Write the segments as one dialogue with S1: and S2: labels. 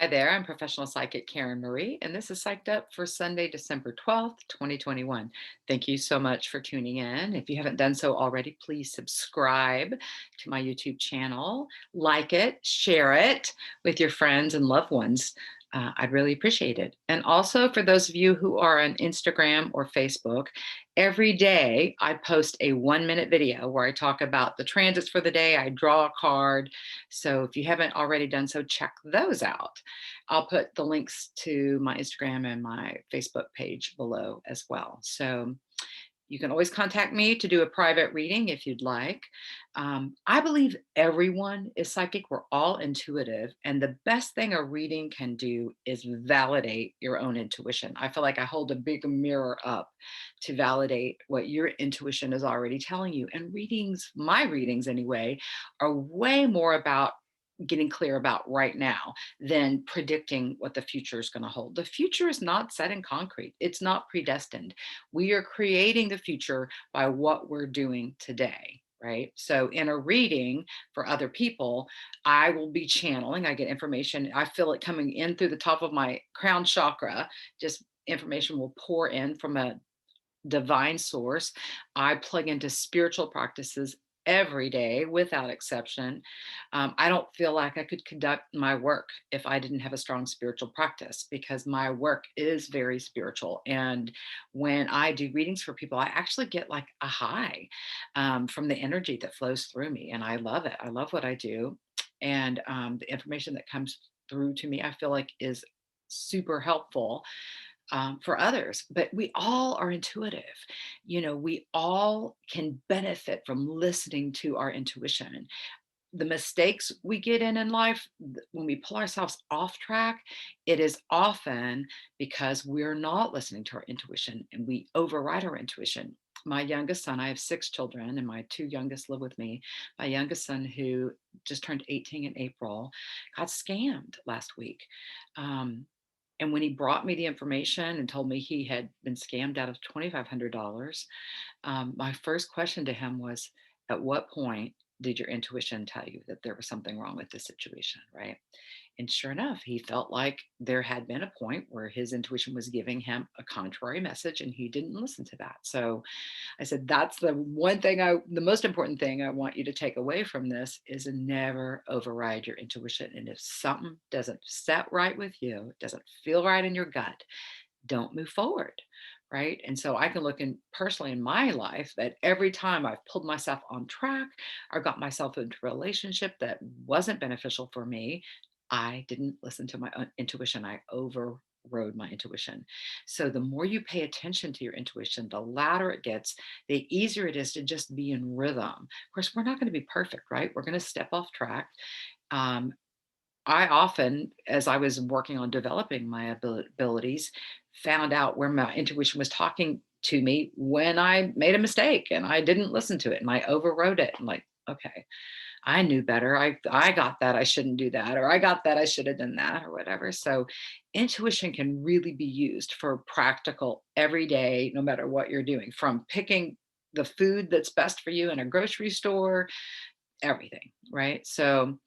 S1: Hi there, I'm professional psychic Karen Marie, and this is Psyched Up for Sunday, December 12th, 2021. Thank you so much for tuning in. If you haven't done so already, please subscribe to my YouTube channel, like it, share it with your friends and loved ones. I'd really appreciate it. And also, for those of you who are on Instagram or Facebook, every day I post a 1 minute video where I talk about the transits for the day. I draw a card. So if you haven't already done so, check those out. I'll put the links to my Instagram and my Facebook page below as well. So you can always contact me to do a private reading if you'd like. I believe everyone is psychic. We're all intuitive. And the best thing a reading can do is validate your own intuition. I feel like I hold a big mirror up to validate what your intuition is already telling you. And readings, my readings anyway, are way more about getting clear about right now than predicting what the future is going to hold. The future is not set in concrete. It's not predestined. We are creating the future by what we're doing today. Right. So, in a reading for other people, I will be channeling. I get information. I feel it coming in through the top of my crown chakra. Just information will pour in from a divine source. I plug into spiritual practices every day without exception. I don't feel like I could conduct my work if I didn't have a strong spiritual practice because my work is very spiritual. And when I do readings for people, I actually get like a high from the energy that flows through me. And I love it. I love what I do. And the information that comes through to me, I feel like is super helpful for others, but we all are intuitive. We all can benefit from listening to our intuition. The mistakes we get in life, when we pull ourselves off track, it is often because we're not listening to our intuition and we override our intuition. My youngest son, I have 6 children, and my two youngest live with me. My youngest son, who just turned 18 in April, got scammed last week. Um, and when he brought me the information and told me he had been scammed out of $2,500, my first question to him was, at what point did your intuition tell you that there was something wrong with the situation? Right. And sure enough, he felt like there had been a point where his intuition was giving him a contrary message and he didn't listen to that. So I said, that's the one thing the most important thing I want you to take away from this is never override your intuition. And if something doesn't set right with you, it doesn't feel right in your gut, don't move forward. Right. And so I can look in personally in my life that every time I've pulled myself on track or got myself into a relationship that wasn't beneficial for me, I didn't listen to my own intuition. I overrode my intuition. So the more you pay attention to your intuition, the louder it gets, the easier it is to just be in rhythm. Of course, we're not going to be perfect, right? We're going to step off track. Um, I often, as I was working on developing my abilities, found out where my intuition was talking to me when I made a mistake and I didn't listen to it and I overrode it. I'm like, okay, I knew better. I got that I shouldn't do that, or I got that I should have done that, or whatever. So intuition can really be used for practical everyday, no matter what you're doing, from picking the food that's best for you in a grocery store, everything, right? So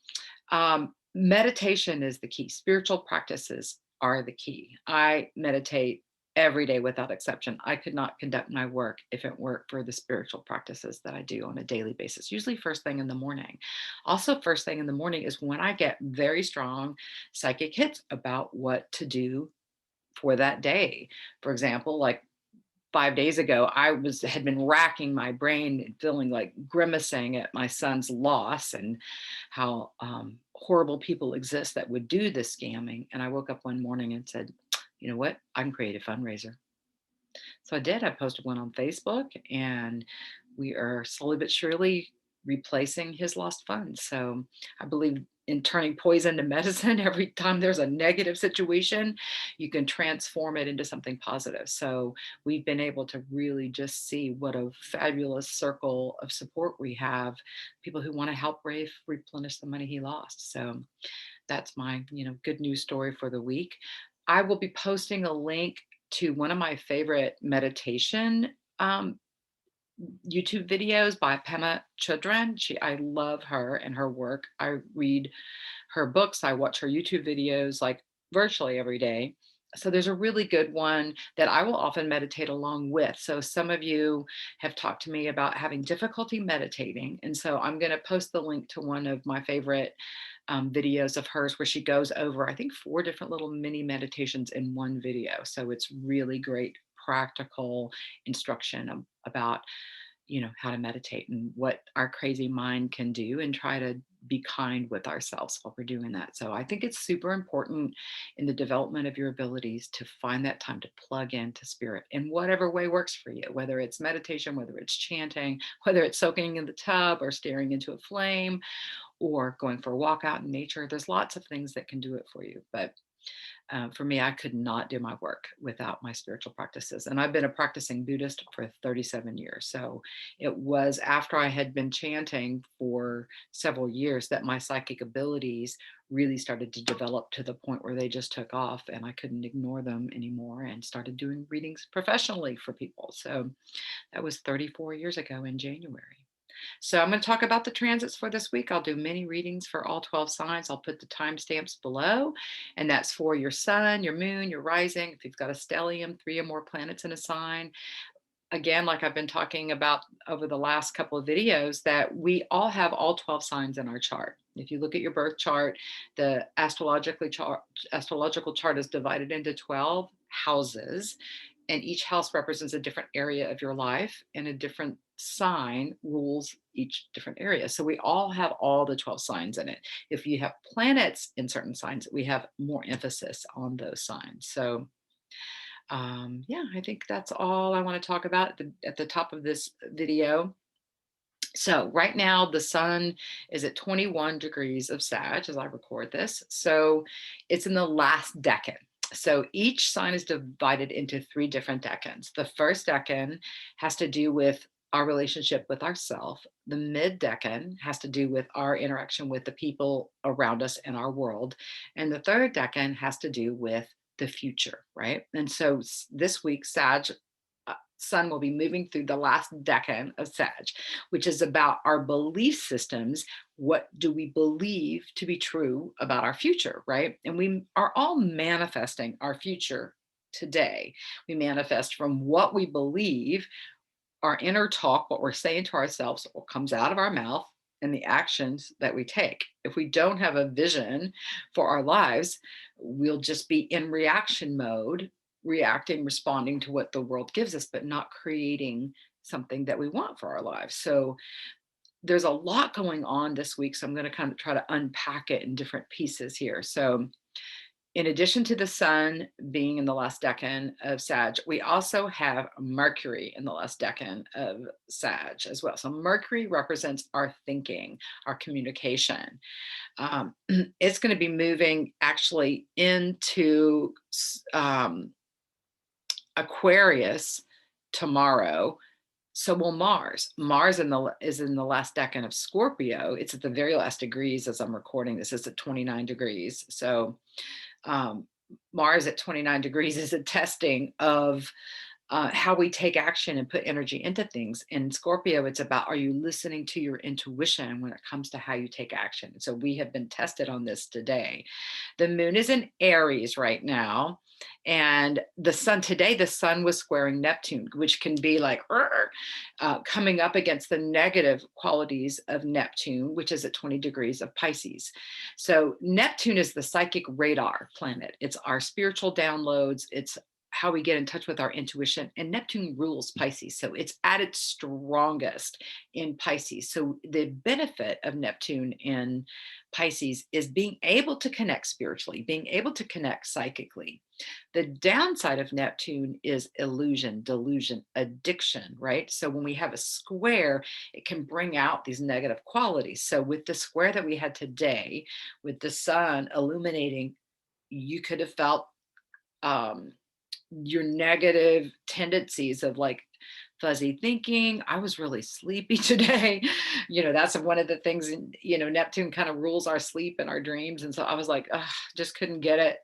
S1: meditation is the key. Spiritual practices are the key. I meditate every day without exception. I could not conduct my work if it weren't for the spiritual practices that I do on a daily basis, usually first thing in the morning. Also, first thing in the morning is when I get very strong psychic hits about what to do for that day. For example, like 5 days ago, had been racking my brain and feeling like grimacing at my son's loss and how horrible people exist that would do this scamming. And I woke up one morning and said, you know what? I can create a fundraiser. So I did. I posted one on Facebook, and we are slowly but surely replacing his lost funds. So I believe in turning poison to medicine. Every time there's a negative situation, you can transform it into something positive. So we've been able to really just see what a fabulous circle of support we have. People who want to help Rafe replenish the money he lost. So that's my, good news story for the week. I will be posting a link to one of my favorite meditation YouTube videos by Pema Chodron. I love her and her work. I read her books. I watch her YouTube videos like virtually every day. So there's a really good one that I will often meditate along with. So some of you have talked to me about having difficulty meditating. And so I'm going to post the link to one of my favorite videos of hers where she goes over, I think, 4 different little mini meditations in one video. So it's really great practical instruction about how to meditate and what our crazy mind can do, and try to be kind with ourselves while we're doing that. So I think it's super important in the development of your abilities to find that time to plug into spirit in whatever way works for you, whether it's meditation, whether it's chanting, whether it's soaking in the tub or staring into a flame or going for a walk out in nature. There's lots of things that can do it for you. But for me, I could not do my work without my spiritual practices. And I've been a practicing Buddhist for 37 years. So it was after I had been chanting for several years that my psychic abilities really started to develop to the point where they just took off and I couldn't ignore them anymore, and started doing readings professionally for people. So that was 34 years ago in January. So I'm going to talk about the transits for this week. I'll do mini readings for all 12 signs. I'll put the timestamps below, and that's for your sun, your moon, your rising. If you've got a stellium, 3 or more planets in a sign. Again, like I've been talking about over the last couple of videos, that we all have all 12 signs in our chart. If you look at your birth chart, the astrological chart is divided into 12 houses, and each house represents a different area of your life, and a different sign rules each different area. So we all have all the 12 signs in it. If you have planets in certain signs, we have more emphasis on those signs. So yeah, I think that's all I want to talk about at the top of this video. So right now the sun is at 21 degrees of Sag as I record this. So it's in the last decan. So each sign is divided into 3 different decans. The first decan has to do with our relationship with ourself. The mid decan has to do with our interaction with the people around us in our world. And the third decan has to do with the future, right? And so this week, Sag sun will be moving through the last decan of Sag, which is about our belief systems. What do we believe to be true about our future, right? And we are all manifesting our future today. We manifest from what we believe, our inner talk, what we're saying to ourselves, what comes out of our mouth, and the actions that we take. If we don't have a vision for our lives, we'll just be in reaction mode, reacting, responding to what the world gives us, but not creating something that we want for our lives. So there's a lot going on this week. So I'm going to kind of try to unpack it in different pieces here. So in addition to the sun being in the last decan of Sag, we also have Mercury in the last decan of Sag as well. So Mercury represents our thinking, our communication. It's going to be moving actually into Aquarius tomorrow. So will Mars. Mars is in the last decan of Scorpio. It's at the very last degrees as I'm recording this. It's at 29 degrees. So Mars at 29 degrees is a testing of how we take action and put energy into things. In Scorpio, it's about, are you listening to your intuition when it comes to how you take action? So we have been tested on this today. The moon is in Aries right now. And the sun was squaring Neptune, which can be like coming up against the negative qualities of Neptune, which is at 20 degrees of Pisces. So Neptune is the psychic radar planet. It's our spiritual downloads. It's how we get in touch with our intuition, and Neptune rules Pisces. So it's at its strongest in Pisces. So the benefit of Neptune in Pisces is being able to connect spiritually, being able to connect psychically. The downside of Neptune is illusion, delusion, addiction, right? So when we have a square, it can bring out these negative qualities. So with the square that we had today, with the sun illuminating, you could have felt your negative tendencies of like fuzzy thinking. I was really sleepy today. That's one of the things, Neptune kind of rules our sleep and our dreams. And so I was like, just couldn't get it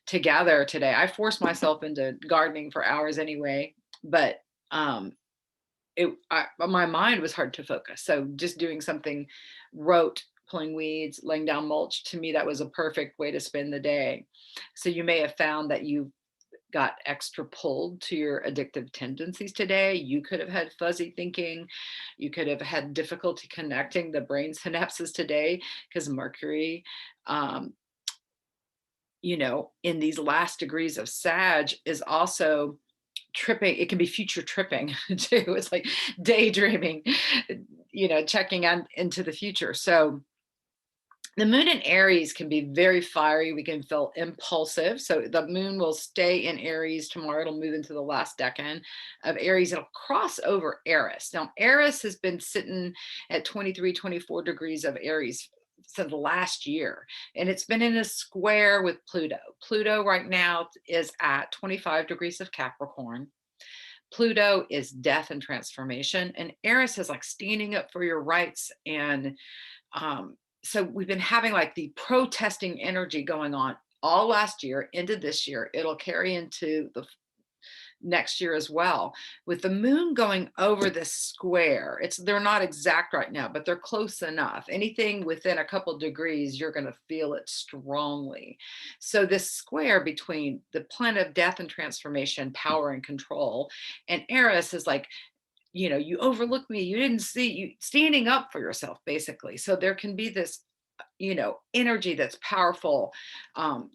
S1: together today. I forced myself into gardening for hours anyway, but my mind was hard to focus. So just doing something, rote, pulling weeds, laying down mulch, to me, that was a perfect way to spend the day. So you may have found that you got extra pulled to your addictive tendencies today. You could have had fuzzy thinking. You could have had difficulty connecting the brain synapses today because Mercury, um, in these last degrees of Sag is also tripping. It can be future tripping too. It's like daydreaming, checking on into the future. So the moon in Aries can be very fiery. We can feel impulsive. So the moon will stay in Aries tomorrow. It'll move into the last decan of Aries. It'll cross over Eris. Now, Eris has been sitting at 23, 24 degrees of Aries since last year, and it's been in a square with Pluto. Pluto right now is at 25 degrees of Capricorn. Pluto is death and transformation, and Eris is like standing up for your rights. And so we've been having like the protesting energy going on all last year into this year. It'll carry into the next year as well, with the moon going over this square. They're not exact right now, but they're close enough. Anything within a couple degrees, you're going to feel it strongly. So this square between the planet of death and transformation, power and control, and Eris is like, you overlooked me, you didn't see, you standing up for yourself, basically. So there can be this energy that's powerful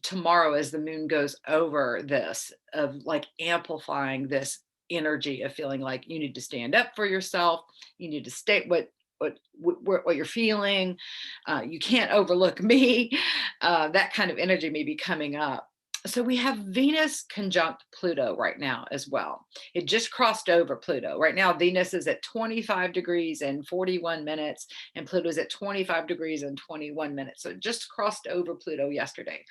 S1: tomorrow as the moon goes over this, of like amplifying this energy of feeling like you need to stand up for yourself, you need to state what you're feeling, you can't overlook me. That kind of energy may be coming up. So we have Venus conjunct Pluto right now as well. It just crossed over Pluto. Right now, Venus is at 25 degrees and 41 minutes, and Pluto is at 25 degrees and 21 minutes. So it just crossed over Pluto yesterday.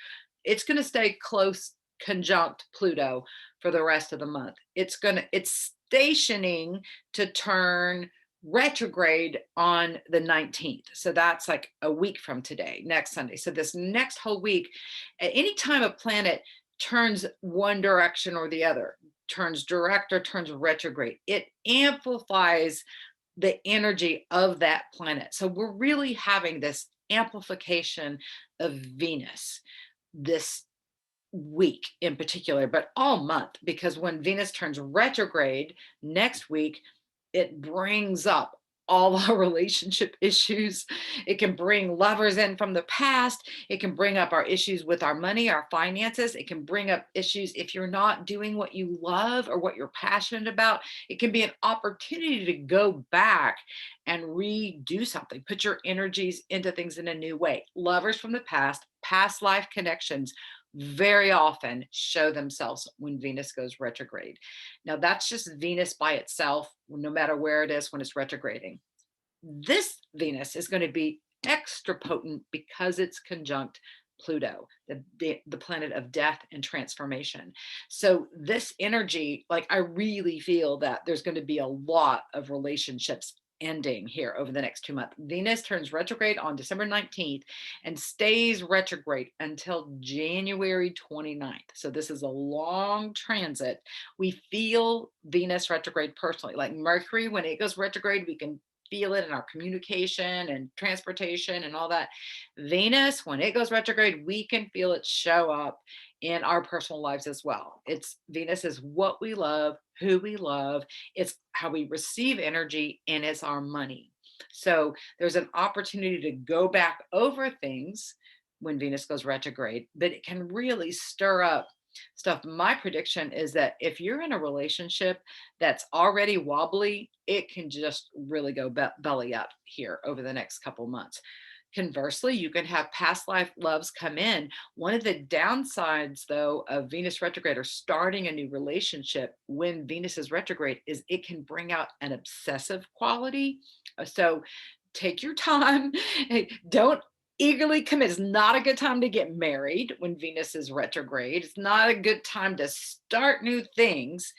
S1: It's going to stay close conjunct Pluto for the rest of the month. It's stationing to turn retrograde on the 19th. So that's like a week from today, next Sunday. So this next whole week, at any time a planet turns one direction or the other, turns direct or turns retrograde, it amplifies the energy of that planet. So we're really having this amplification of Venus this week in particular, but all month, because when Venus turns retrograde next week, it brings up all our relationship issues. It can bring lovers in from the past. It can bring up our issues with our money, our finances. It can bring up issues if you're not doing what you love or what you're passionate about. It can be an opportunity to go back and redo something, put your energies into things in a new way. Lovers from the past life connections very often show themselves when Venus goes retrograde. Now, that's just Venus by itself, no matter where it is when it's retrograding. This Venus is going to be extra potent because it's conjunct Pluto, the planet of death and transformation. So this energy, like, I really feel that there's going to be a lot of relationships ending here over the next 2 months. Venus turns retrograde on December 19th and stays retrograde until January 29th. So this is a long transit. We feel Venus retrograde personally. Like Mercury, when it goes retrograde, we can feel it in our communication and transportation and all that. Venus, when it goes retrograde, we can feel it show up in our personal lives as well. Venus is what we love, who we love, it's how we receive energy, and it's our money. So there's an opportunity to go back over things when Venus goes retrograde, but it can really stir up stuff. My prediction is that if you're in a relationship that's already wobbly, it can just really go belly up here over the next couple months. Conversely, you can have past life loves come in. One of the downsides, though, of Venus retrograde or starting a new relationship when Venus is retrograde is it can bring out an obsessive quality. So take your time. Don't eagerly commit. It's not a good time to get married when Venus is retrograde. It's not a good time to start new things.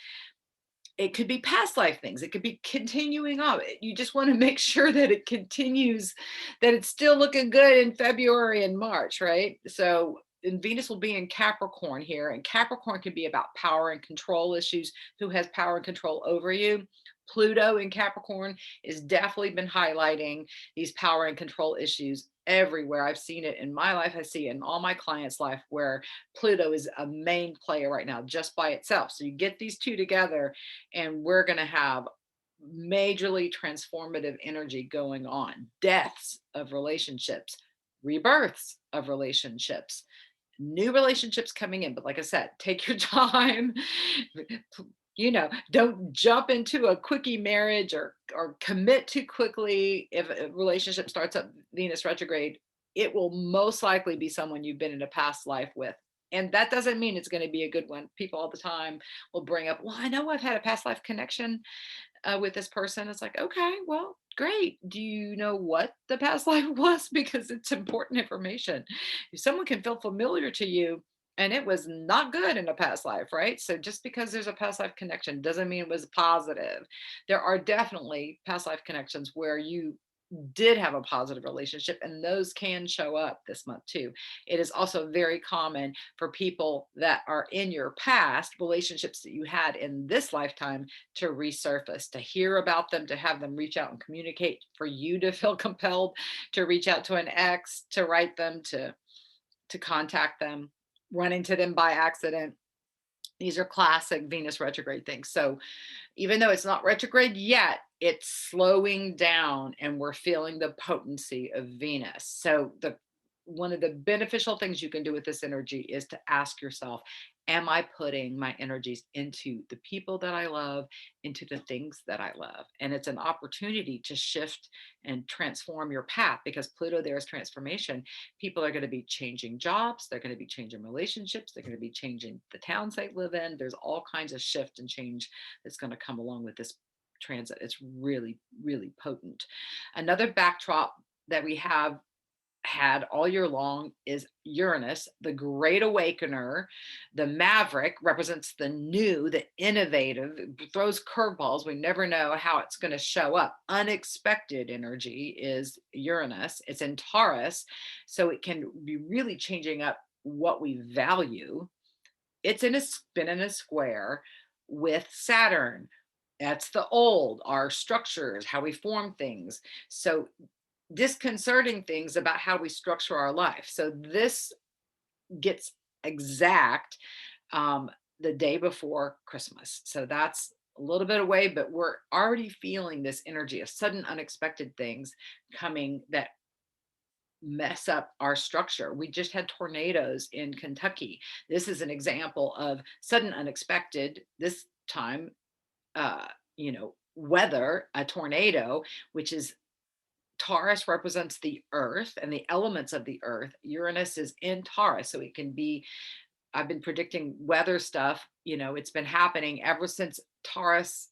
S1: It could be past life things. It could be continuing on. You just want to make sure that it continues, that it's still looking good in February and March, right? So, and Venus will be in Capricorn here, and Capricorn can be about power and control issues. Who has power and control over you? Pluto in Capricorn has definitely been highlighting these power and control issues everywhere. I've seen it in my life. I see it in all my clients' life where Pluto is a main player right now just by itself. So you get these two together, and we're going to have majorly transformative energy going on. Deaths of relationships, rebirths of relationships, new relationships coming in. But like I said, take your time. Don't jump into a quickie marriage or commit too quickly. If a relationship starts up Venus retrograde, it will most likely be someone you've been in a past life with. And that doesn't mean it's going to be a good one. People all the time will bring up, well, I know I've had a past life connection with this person. It's like, okay, well, great. Do you know what the past life was? Because it's important information. If someone can feel familiar to you and it was not good in a past life, right? So just because there's a past life connection doesn't mean it was positive. There are definitely past life connections where you did have a positive relationship, and those can show up this month too. It is also very common for people that are in your past relationships that you had in this lifetime to resurface, to hear about them, to have them reach out and communicate, for you to feel compelled to reach out to an ex, to write them, to contact them, run into them by accident. These are classic Venus retrograde things. So even though it's not retrograde yet, it's slowing down and we're feeling the potency of Venus. So the one of the beneficial things you can do with this energy is to ask yourself, am I putting my energies into the people that I love, into the things that I love? And it's an opportunity to shift and transform your path, because Pluto there is transformation. People are going to be changing jobs, they're going to be changing relationships, they're going to be changing the towns they live in. There's all kinds of shift and change that's going to come along with this transit. It's really, really potent. Another backdrop that we have had all year long is Uranus, the great awakener. The maverick represents the new, the innovative, it throws curveballs. We never know how it's going to show up. Unexpected energy is Uranus. It's in Taurus, so it can be really changing up what we value. It's in a spin in a square with Saturn. That's the old, our structures, how we form things. So disconcerting things about how we structure our life. So this gets exact the day before Christmas. So that's a little bit away, but we're already feeling this energy of sudden unexpected things coming that mess up our structure. We just had tornadoes in Kentucky. This is an example of sudden unexpected, this time, uh, weather, a tornado, which is Taurus represents the earth and the elements of the earth. Uranus is in Taurus, so it can be, I've been predicting weather stuff, it's been happening ever since Taurus,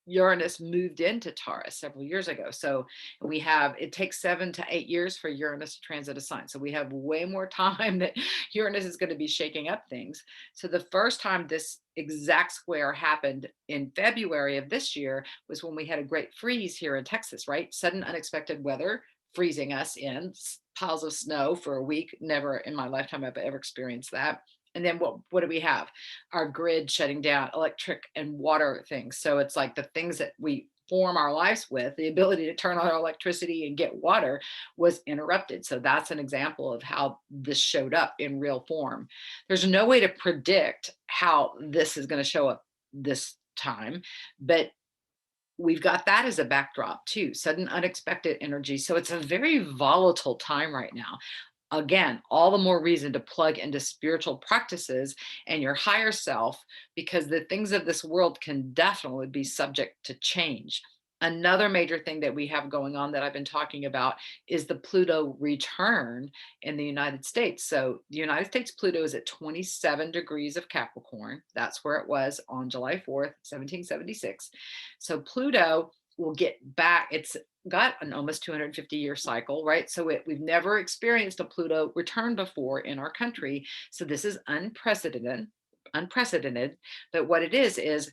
S1: Uranus moved into Taurus several years ago. So it takes 7 to 8 years for Uranus to transit a sign. So we have way more time that Uranus is going to be shaking up things. So the first time this exact square happened in February of this year was when we had a great freeze here in Texas, right? Sudden unexpected weather freezing us in piles of snow for a week. Never in my lifetime have I ever experienced that. And then what do we have? Our grid shutting down, electric and water things. So it's like the things that we form our lives with, the ability to turn on our electricity and get water was interrupted. So that's an example of how this showed up in real form. There's no way to predict how this is going to show up this time, but we've got that as a backdrop too, sudden unexpected energy. So it's a very volatile time right now. Again, all the more reason to plug into spiritual practices and your higher self, because the things of this world can definitely be subject to change. Another major thing that we have going on that I've been talking about is the Pluto return in the United States. So the United States Pluto is at 27 degrees of Capricorn. That's where it was on July 4th, 1776. So Pluto will get back. It's got an almost 250-year cycle, right? So we've never experienced a Pluto return before in our country. So this is unprecedented. But what it is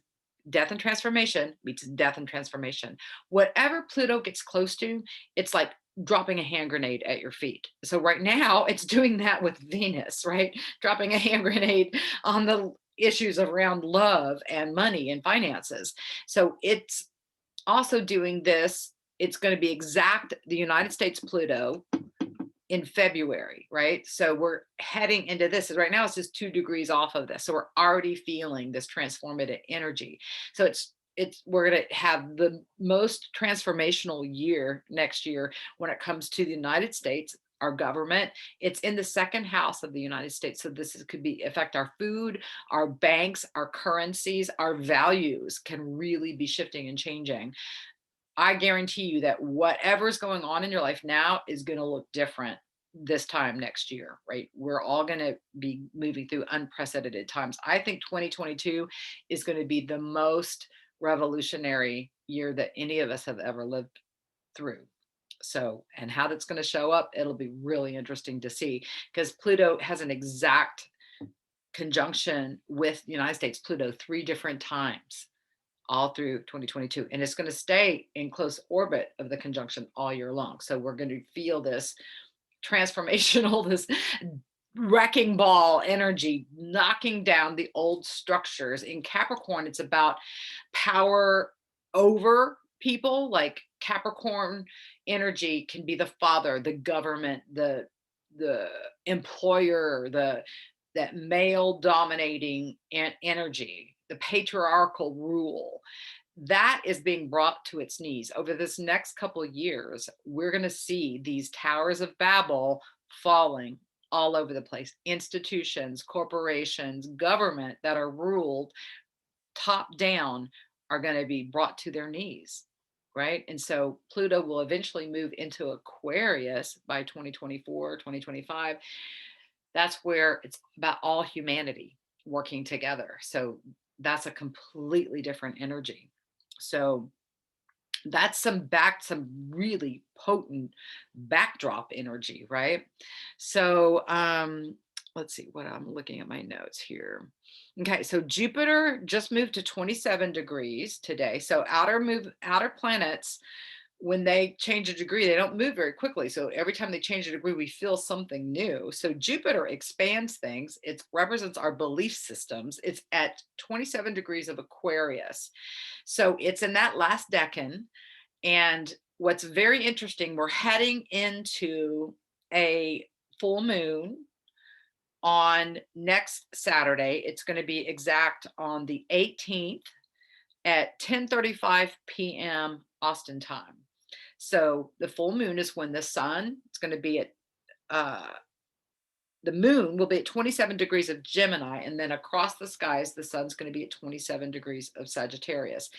S1: death and transformation meets death and transformation. Whatever Pluto gets close to, it's like dropping a hand grenade at your feet. So right now it's doing that with Venus, right? Dropping a hand grenade on the issues around love and money and finances. So it's also doing this, it's going to be exact the United States Pluto in February, right? So we're heading into this. Right now, it's just 2 degrees off of this. So we're already feeling this transformative energy. So we're going to have the most transformational year next year when it comes to the United States, our government. It's in the second house of the United States. So could be affect our food, our banks, our currencies, our values can really be shifting and changing. I guarantee you that whatever's going on in your life now is going to look different this time next year, right? We're all going to be moving through unprecedented times. I think 2022 is going to be the most revolutionary year that any of us have ever lived through. So, and how that's going to show up, it'll be really interesting to see because Pluto has an exact conjunction with the United States Pluto 3 different times all through 2022, and it's going to stay in close orbit of the conjunction all year long. So we're going to feel this transformational, this wrecking ball energy knocking down the old structures. In Capricorn, it's about power over people. Like Capricorn energy can be the father, the government, the employer, the that male dominating energy, the patriarchal rule. That is being brought to its knees. Over this next couple of years, we're going to see these towers of Babel falling all over the place. Institutions, corporations, government that are ruled top down are going to be brought to their knees, right? And so Pluto will eventually move into Aquarius by 2024, 2025. That's where it's about all humanity working together. So that's a completely different energy. So that's some really potent backdrop energy, right? So let's see what I'm looking at my notes here. Okay, so Jupiter just moved to 27 degrees today. So outer planets, when they change a degree, they don't move very quickly. So every time they change a degree, we feel something new. So Jupiter expands things. It represents our belief systems. It's at 27 degrees of Aquarius. So it's in that last decan. And what's very interesting, we're heading into a full moon on next Saturday. It's going to be exact on the 18th at 10:35 p.m. Austin time. So the full moon is when the sun, it's going to be at uh, the moon will be at 27 degrees of Gemini, and then across the skies, the sun's going to be at 27 degrees of Sagittarius.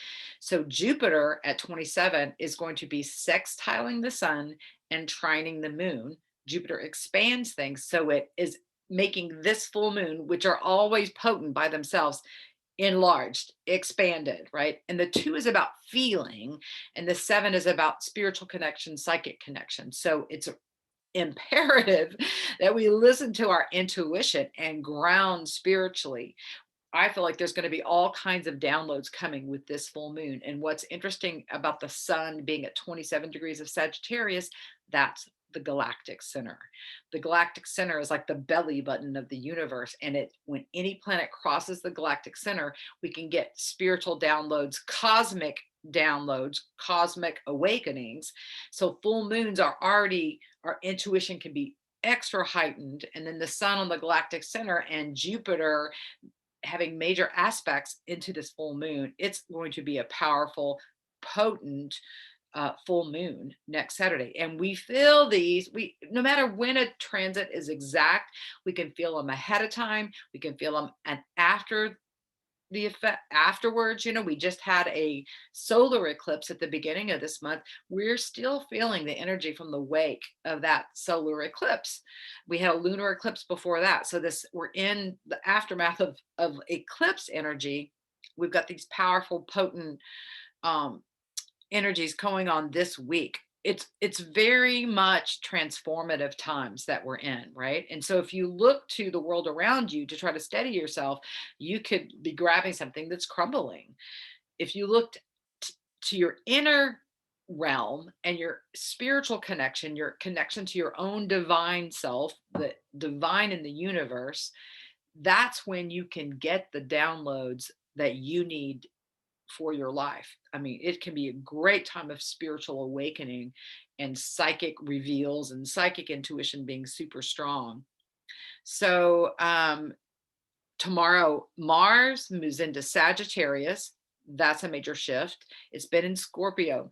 S1: So Jupiter at 27 is going to be sextiling the sun and trining the moon. Jupiter expands things, so it is making this full moon, which are always potent by themselves, enlarged, expanded, right? And the 2 is about feeling, and the 7 is about spiritual connection, psychic connection. So it's imperative that we listen to our intuition and ground spiritually. I feel like there's going to be all kinds of downloads coming with this full moon. And what's interesting about the sun being at 27 degrees of Sagittarius, that's the galactic center. The galactic center is like the belly button of the universe. And when any planet crosses the galactic center, we can get spiritual downloads, cosmic awakenings. So full moons are already, our intuition can be extra heightened. And then the sun on the galactic center and Jupiter having major aspects into this full moon, it's going to be a powerful, potent full moon next Saturday. And we feel these, no matter when a transit is exact, we can feel them ahead of time. We can feel them and after the effect afterwards. We just had a solar eclipse at the beginning of this month. We're still feeling the energy from the wake of that solar eclipse. We had a lunar eclipse before that. So we're in the aftermath of eclipse energy. We've got these powerful, potent energies going on this week. It's very much transformative times that we're in, right? And so if you look to the world around you to try to steady yourself, you could be grabbing something that's crumbling. If you looked to your inner realm and your spiritual connection, your connection to your own divine self, the divine in the universe, that's when you can get the downloads that you need for your life. I mean, it can be a great time of spiritual awakening and psychic reveals and psychic intuition being super strong. So, tomorrow, Mars moves into Sagittarius. That's a major shift. It's been in Scorpio.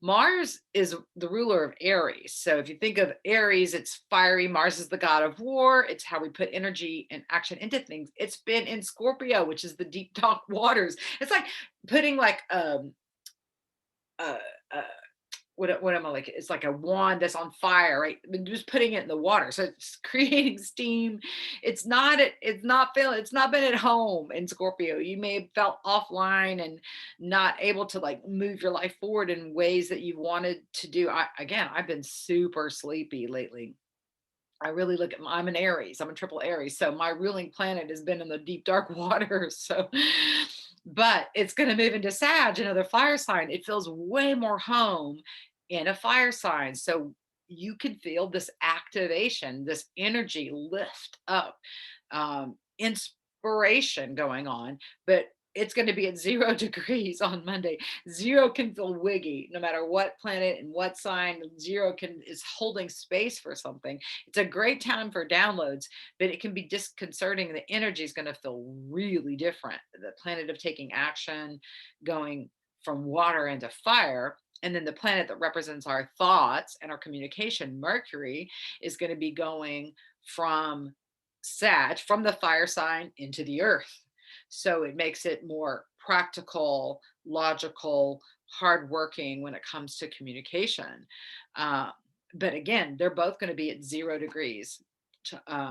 S1: Mars is the ruler of Aries. So if you think of Aries, it's fiery. Mars is the god of war. It's how we put energy and action into things. It's been in Scorpio, which is the deep dark waters. It's like putting like uh, uh what am I like? It's like a wand that's on fire, right? But just putting it in the water, so it's creating steam. It's not been at home in Scorpio. You may have felt offline and not able to like move your life forward in ways that you wanted to do. I've been super sleepy lately. I really look at I'm an Aries. I'm a triple Aries. So my ruling planet has been in the deep dark waters. So but it's going to move into Sag, another fire sign. It feels way more home in a fire sign. So you can feel this activation, this energy lift up, inspiration going on, but it's going to be at 0 degrees on Monday. Zero can feel wiggy no matter what planet and what sign. Zero can is holding space for something. It's a great time for downloads, but it can be disconcerting. The energy is going to feel really different. The planet of taking action, going from water into fire. And then the planet that represents our thoughts and our communication, Mercury, is going to be going from from the fire sign into the earth. So it makes it more practical, logical, hardworking when it comes to communication. Uh, but again, they're both going to be at 0 degrees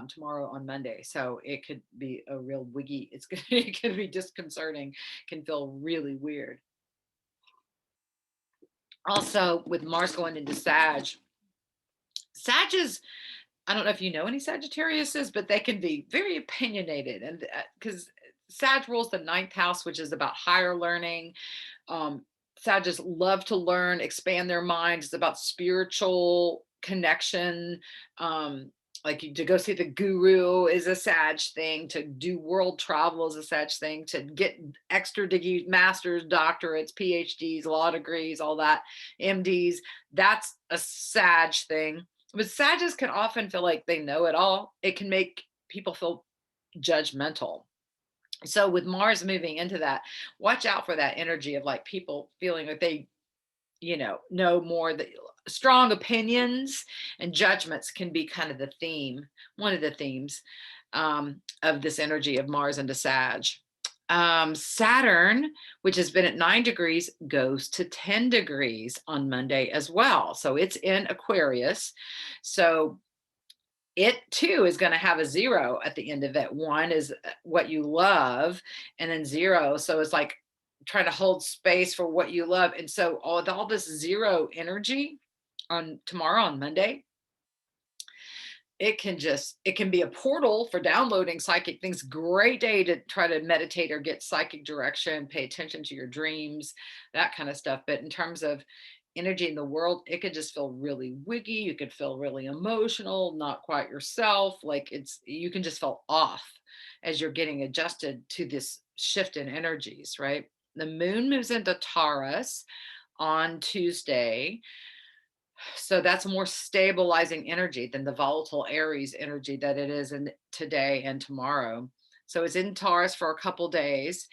S1: tomorrow on Monday. So it could be a real wiggy, it could be disconcerting, can feel really weird. Also, with Mars going into Sag is, I don't know if you know any Sagittariuses, but they can be very opinionated, and because Sag rules the ninth house, which is about higher learning. Um, Sagittarius love to learn, expand their minds. It's about spiritual connection. Like to go see the guru is a Sag thing. To do world travel is a Sag thing. To get extra degrees, masters, doctorates, PhDs, law degrees, all that, MDs. That's a Sag thing. But Sagittarius can often feel like they know it all. It can make people feel judgmental. So with Mars moving into that, watch out for that energy of like people feeling like they, know more. The strong opinions and judgments can be kind of the theme, one of the themes of this energy of Mars into Sag. Saturn, which has been at 9 degrees, goes to 10 degrees on Monday as well. So it's in Aquarius. So it too is going to have a 0 at the end of it. One is what you love, and then 0. So it's like trying to hold space for what you love. And so all this 0 energy on tomorrow on Monday, it can be a portal for downloading psychic things. Great day to try to meditate or get psychic direction, pay attention to your dreams, that kind of stuff. But in terms of energy in the world, it could just feel really wiggy. You could feel really emotional, not quite yourself. Like you can just feel off as you're getting adjusted to this shift in energies, right? The moon moves into Taurus on Tuesday. So that's more stabilizing energy than the volatile Aries energy that it is in today and tomorrow. So it's in Taurus for a couple days.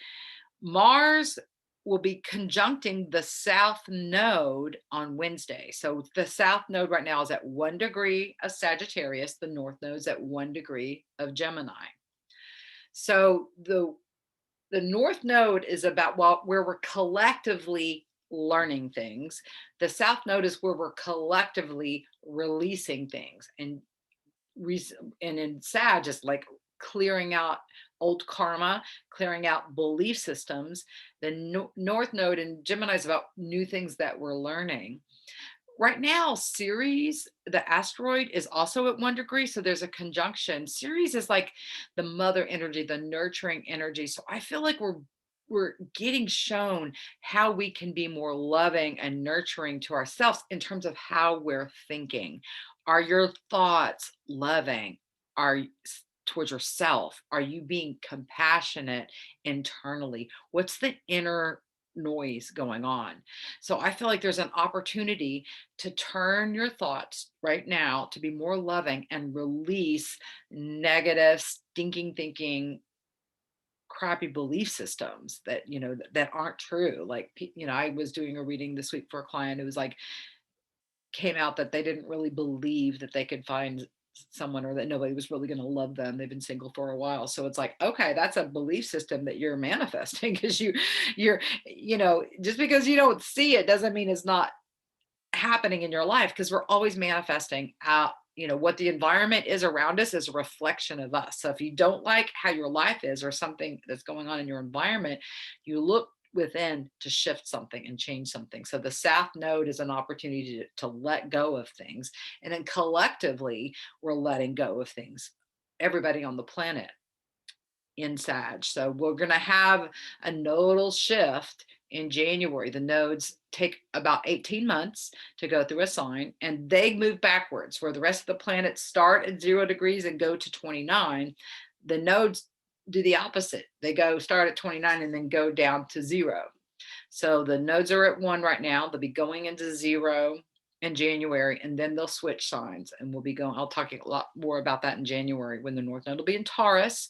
S1: Mars will be conjuncting the south node on Wednesday. So the south node right now is at 1 degree of Sagittarius, the north node is at 1 degree of Gemini. So the north node is about where we're collectively learning things. The south node is where we're collectively releasing things. And in Sag, just like clearing out old karma, clearing out belief systems. The north node in Gemini is about new things that we're learning. Right now, Ceres, the asteroid, is also at 1 degree. So there's a conjunction. Ceres is like the mother energy, the nurturing energy. So I feel like we're getting shown how we can be more loving and nurturing to ourselves in terms of how we're thinking. Are your thoughts loving? Are towards yourself? Are you being compassionate internally? What's the inner noise going on. So I feel like there's an opportunity to turn your thoughts right now to be more loving and release negative, stinking thinking, crappy belief systems that, that aren't true. Like, I was doing a reading this week for a client who was like, came out that they didn't really believe that they could find someone, or that nobody was really going to love them. They've been single for a while. So it's like, okay, that's a belief system that you're manifesting, because you're, just because you don't see it doesn't mean it's not happening in your life, because we're always manifesting out. What the environment is around us is a reflection of us. So if you don't like how your life is, or something that's going on in your environment, you look within to shift something and change something. So the South Node is an opportunity to let go of things. And then collectively, we're letting go of things, everybody on the planet in Sag. So we're going to have a nodal shift in January. The nodes take about 18 months to go through a sign, and they move backwards. Where the rest of the planets start at 0 degrees and go to 29, the nodes do the opposite. They start at 29 and then go down to 0. So the nodes are at 1 right now. They'll be going into 0 in January, and then they'll switch signs, and I'll talk a lot more about that in January, when the North Node will be in Taurus.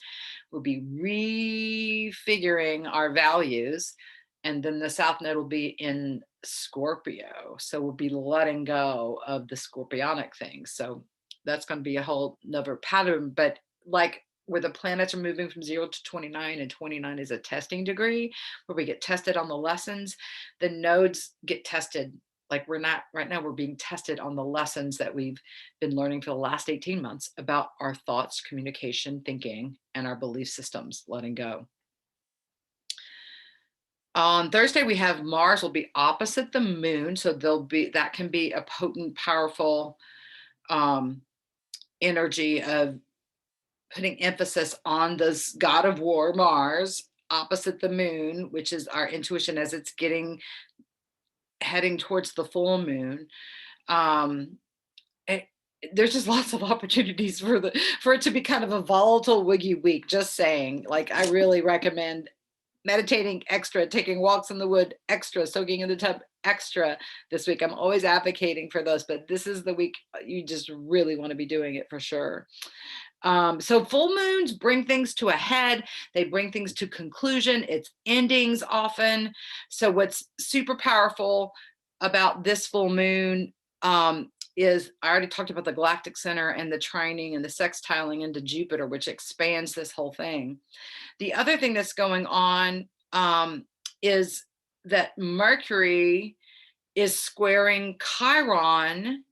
S1: We'll be refiguring our values, and then the South Node will be in Scorpio. So we'll be letting go of the Scorpionic things. So that's going to be a whole nother pattern. But like, where the planets are moving from 0 to 29, and 29 is a testing degree where we get tested on the lessons, the nodes get tested. Like, we're not right now, we're being tested on the lessons that we've been learning for the last 18 months about our thoughts, communication, thinking, and our belief systems, letting go. On Thursday, we have Mars will be opposite the moon. So that can be a potent, powerful energy of putting emphasis on this god of war, Mars, opposite the moon, which is our intuition as it's heading towards the full moon. There's just lots of opportunities for it to be kind of a volatile, wiggy week. Just saying, like, I really recommend meditating extra, taking walks in the wood extra, soaking in the tub extra this week. I'm always advocating for those, but this is the week you just really want to be doing it for sure. So full moons bring things to a head. They bring things to conclusion. It's endings often. So what's super powerful about this full moon is, I already talked about the galactic center and the trining and the sextiling into Jupiter, which expands this whole thing. The other thing that's going on is that Mercury is squaring Chiron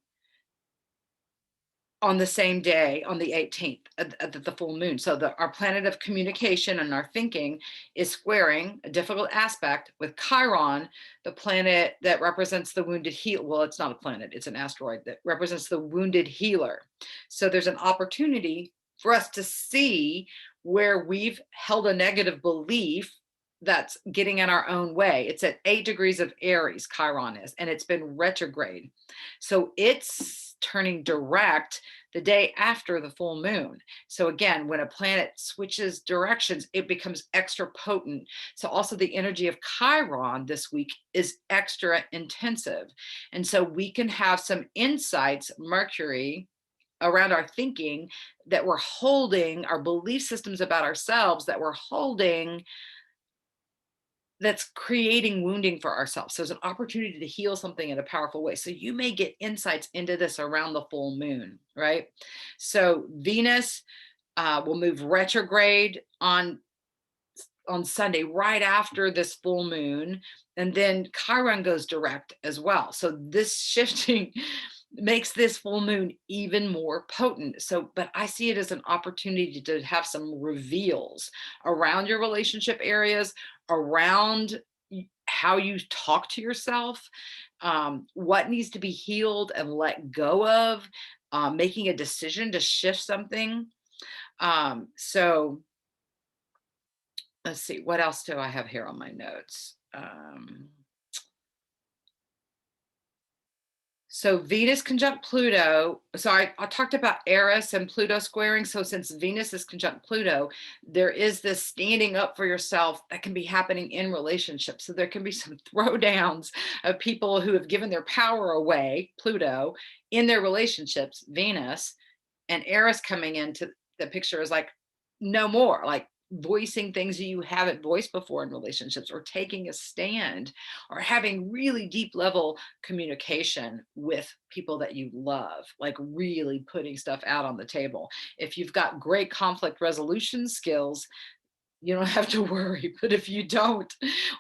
S1: on the same day, on the 18th, at the full moon. So our planet of communication and our thinking is squaring a difficult aspect with Chiron, the planet that represents the wounded healer. Well, it's not a planet, it's an asteroid that represents the wounded healer. So there's an opportunity for us to see where we've held a negative belief that's getting in our own way. It's at 8 degrees of Aries, Chiron is, and it's been retrograde. So it's turning direct the day after the full moon. So again, when a planet switches directions, it becomes extra potent. So also the energy of Chiron this week is extra intensive. And so we can have some insights, Mercury, around our thinking, that we're holding, our belief systems about ourselves that we're holding, that's creating wounding for ourselves. So there's an opportunity to heal something in a powerful way. So you may get insights into this around the full moon, right? So Venus will move retrograde on Sunday, right after this full moon. And then Chiron goes direct as well. So this shifting makes this full moon even more potent. So, but I see it as an opportunity to have some reveals around your relationship areas, around how you talk to yourself, what needs to be healed and let go of, making a decision to shift something. So let's see, what else do I have here on my notes? So Venus conjunct Pluto. So I talked about Aries and Pluto squaring. So since Venus is conjunct Pluto, there is this standing up for yourself that can be happening in relationships. So there can be some throwdowns of people who have given their power away, Pluto, in their relationships, Venus, and Aries coming into the picture is like, no more, like voicing things that you haven't voiced before in relationships, or taking a stand, or having really deep level communication with people that you love, like really putting stuff out on the table. If you've got great conflict resolution skills, you don't have to worry. But if you don't,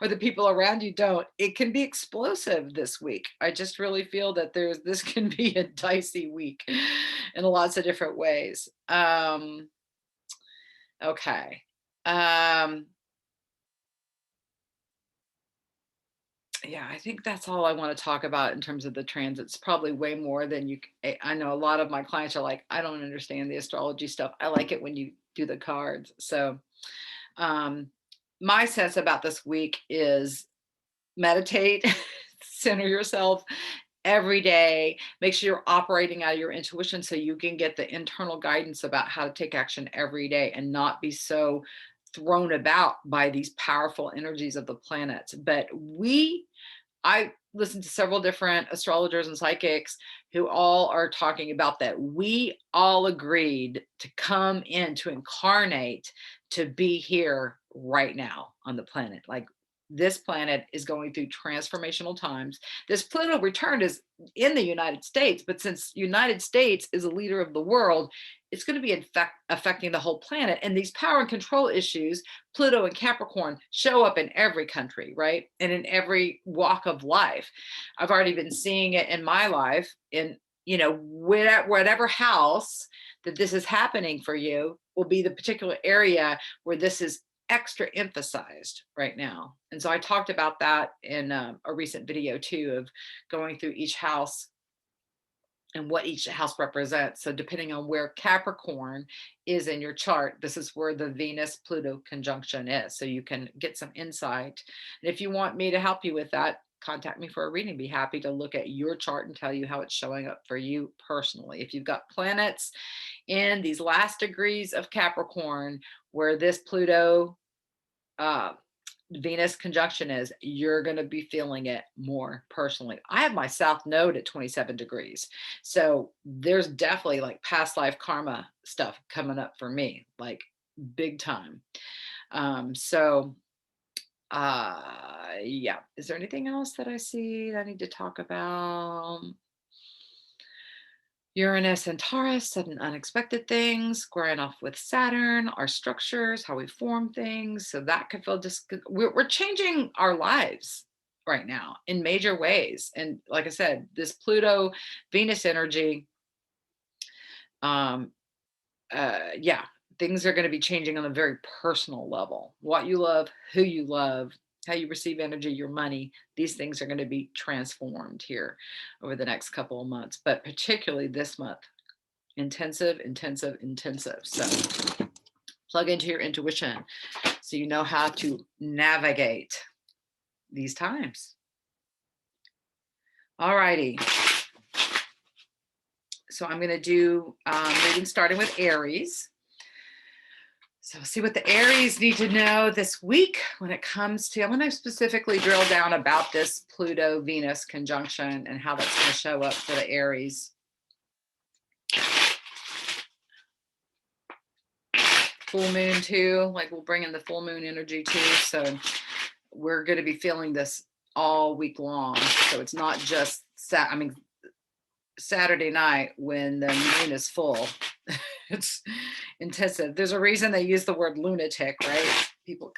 S1: or the people around you don't, it can be explosive this week. I just really feel that this can be a dicey week in lots of different ways. Okay. Um, yeah, I think that's all I want to talk about in terms of the transits. Probably way more than I know a lot of my clients are like, I don't understand the astrology stuff. I like it when you do the cards. So, um, my sense about this week is meditate, center yourself every day. Make sure you're operating out of your intuition so you can get the internal guidance about how to take action every day and not be so thrown about by these powerful energies of the planets. But I listened to several different astrologers and psychics who all are talking about that. We all agreed to come in, to incarnate, to be here right now on the planet. Like, this planet is going through transformational times. This Pluto return is in the United States, but since United States is a leader of the world, it's going to be affecting the whole planet. And these power and control issues, Pluto and Capricorn, show up in every country, right? And in every walk of life. I've already been seeing it in my life, in, whatever house that this is happening for you will be the particular area where this is extra emphasized right now. And so I talked about that in a recent video too, of going through each house and what each house represents. So depending on where Capricorn is in your chart, this is where the Venus Pluto conjunction is. So you can get some insight. And if you want me to help you with that, contact me for a reading. Be happy to look at your chart and tell you how it's showing up for you personally. If you've got planets in these last degrees of Capricorn where this Pluto Venus conjunction is, you're going to be feeling it more personally. I have my South Node at 27 degrees. So there's definitely like past life karma stuff coming up for me, like big time. So yeah. Is there anything else that I see that I need to talk about? Uranus and Taurus, sudden unexpected things, squaring off with Saturn, our structures, how we form things. So that could feel just, we're changing our lives right now in major ways. And like I said, this Pluto Venus energy, yeah, things are going to be changing on a very personal level. What you love, who you love, how you receive energy, your money, these things are going to be transformed here over the next couple of months, but particularly this month. Intensive, intensive, intensive. So plug into your intuition so you know how to navigate these times. All righty. So I'm going to do reading starting with Aries. So see what the Aries need to know this week when it comes to, I'm going to specifically drill down about this Pluto-Venus conjunction and how that's going to show up for the Aries. Full moon too, like we'll bring in the full moon energy too. So we're going to be feeling this all week long. So it's not just Saturday night when the moon is full. It's intensive. There's a reason they use the word lunatic, right? People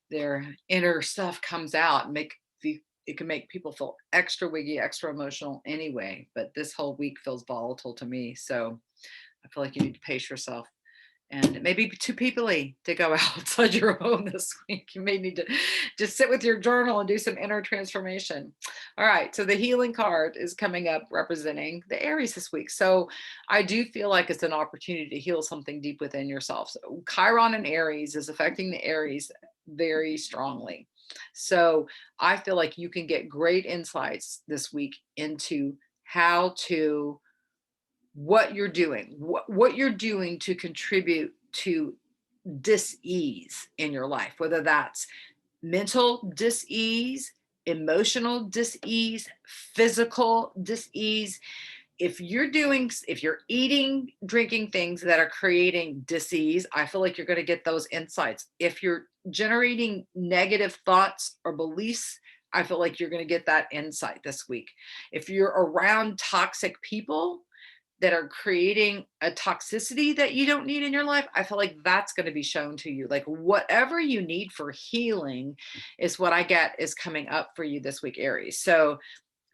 S1: their inner stuff comes out and it can make people feel extra wiggy, extra emotional anyway. But this whole week feels volatile to me. So I feel like you need to pace yourself. And it may be too peoply to go outside your home this week. You may need to just sit with your journal and do some inner transformation. All right. So the healing card is coming up representing the Aries this week. So I do feel like it's an opportunity to heal something deep within yourself. So Chiron and Aries is affecting the Aries very strongly. So I feel like you can get great insights this week into how to, what you're doing, what you're doing to contribute to dis-ease in your life, whether that's mental dis-ease, emotional dis-ease, physical dis-ease. If you're eating, drinking things that are creating dis-ease, I feel like you're going to get those insights. If you're generating negative thoughts or beliefs, I feel like you're going to get that insight this week. If you're around toxic people that are creating a toxicity that you don't need in your life, I feel like that's going to be shown to you. Like whatever you need for healing is what I get is coming up for you this week, Aries. So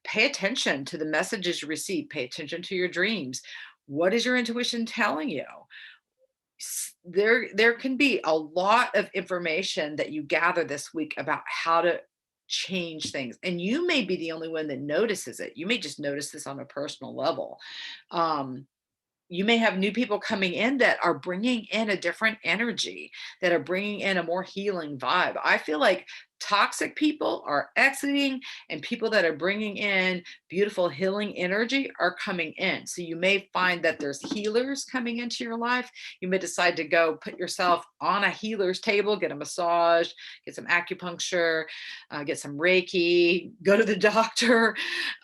S1: pay attention to the messages you receive. Pay attention to your dreams. What is your intuition telling you? There can be a lot of information that you gather this week about how to change things, and you may be the only one that notices it. You may just notice this on a personal level. um, you may have new people coming in that are bringing in a different energy, that are bringing in a more healing vibe. I feel like toxic people are exiting, and people that are bringing in beautiful healing energy are coming in. So you may find that there's healers coming into your life. You may decide to go put yourself on a healer's table, get a massage, get some acupuncture, get some Reiki, go to the doctor.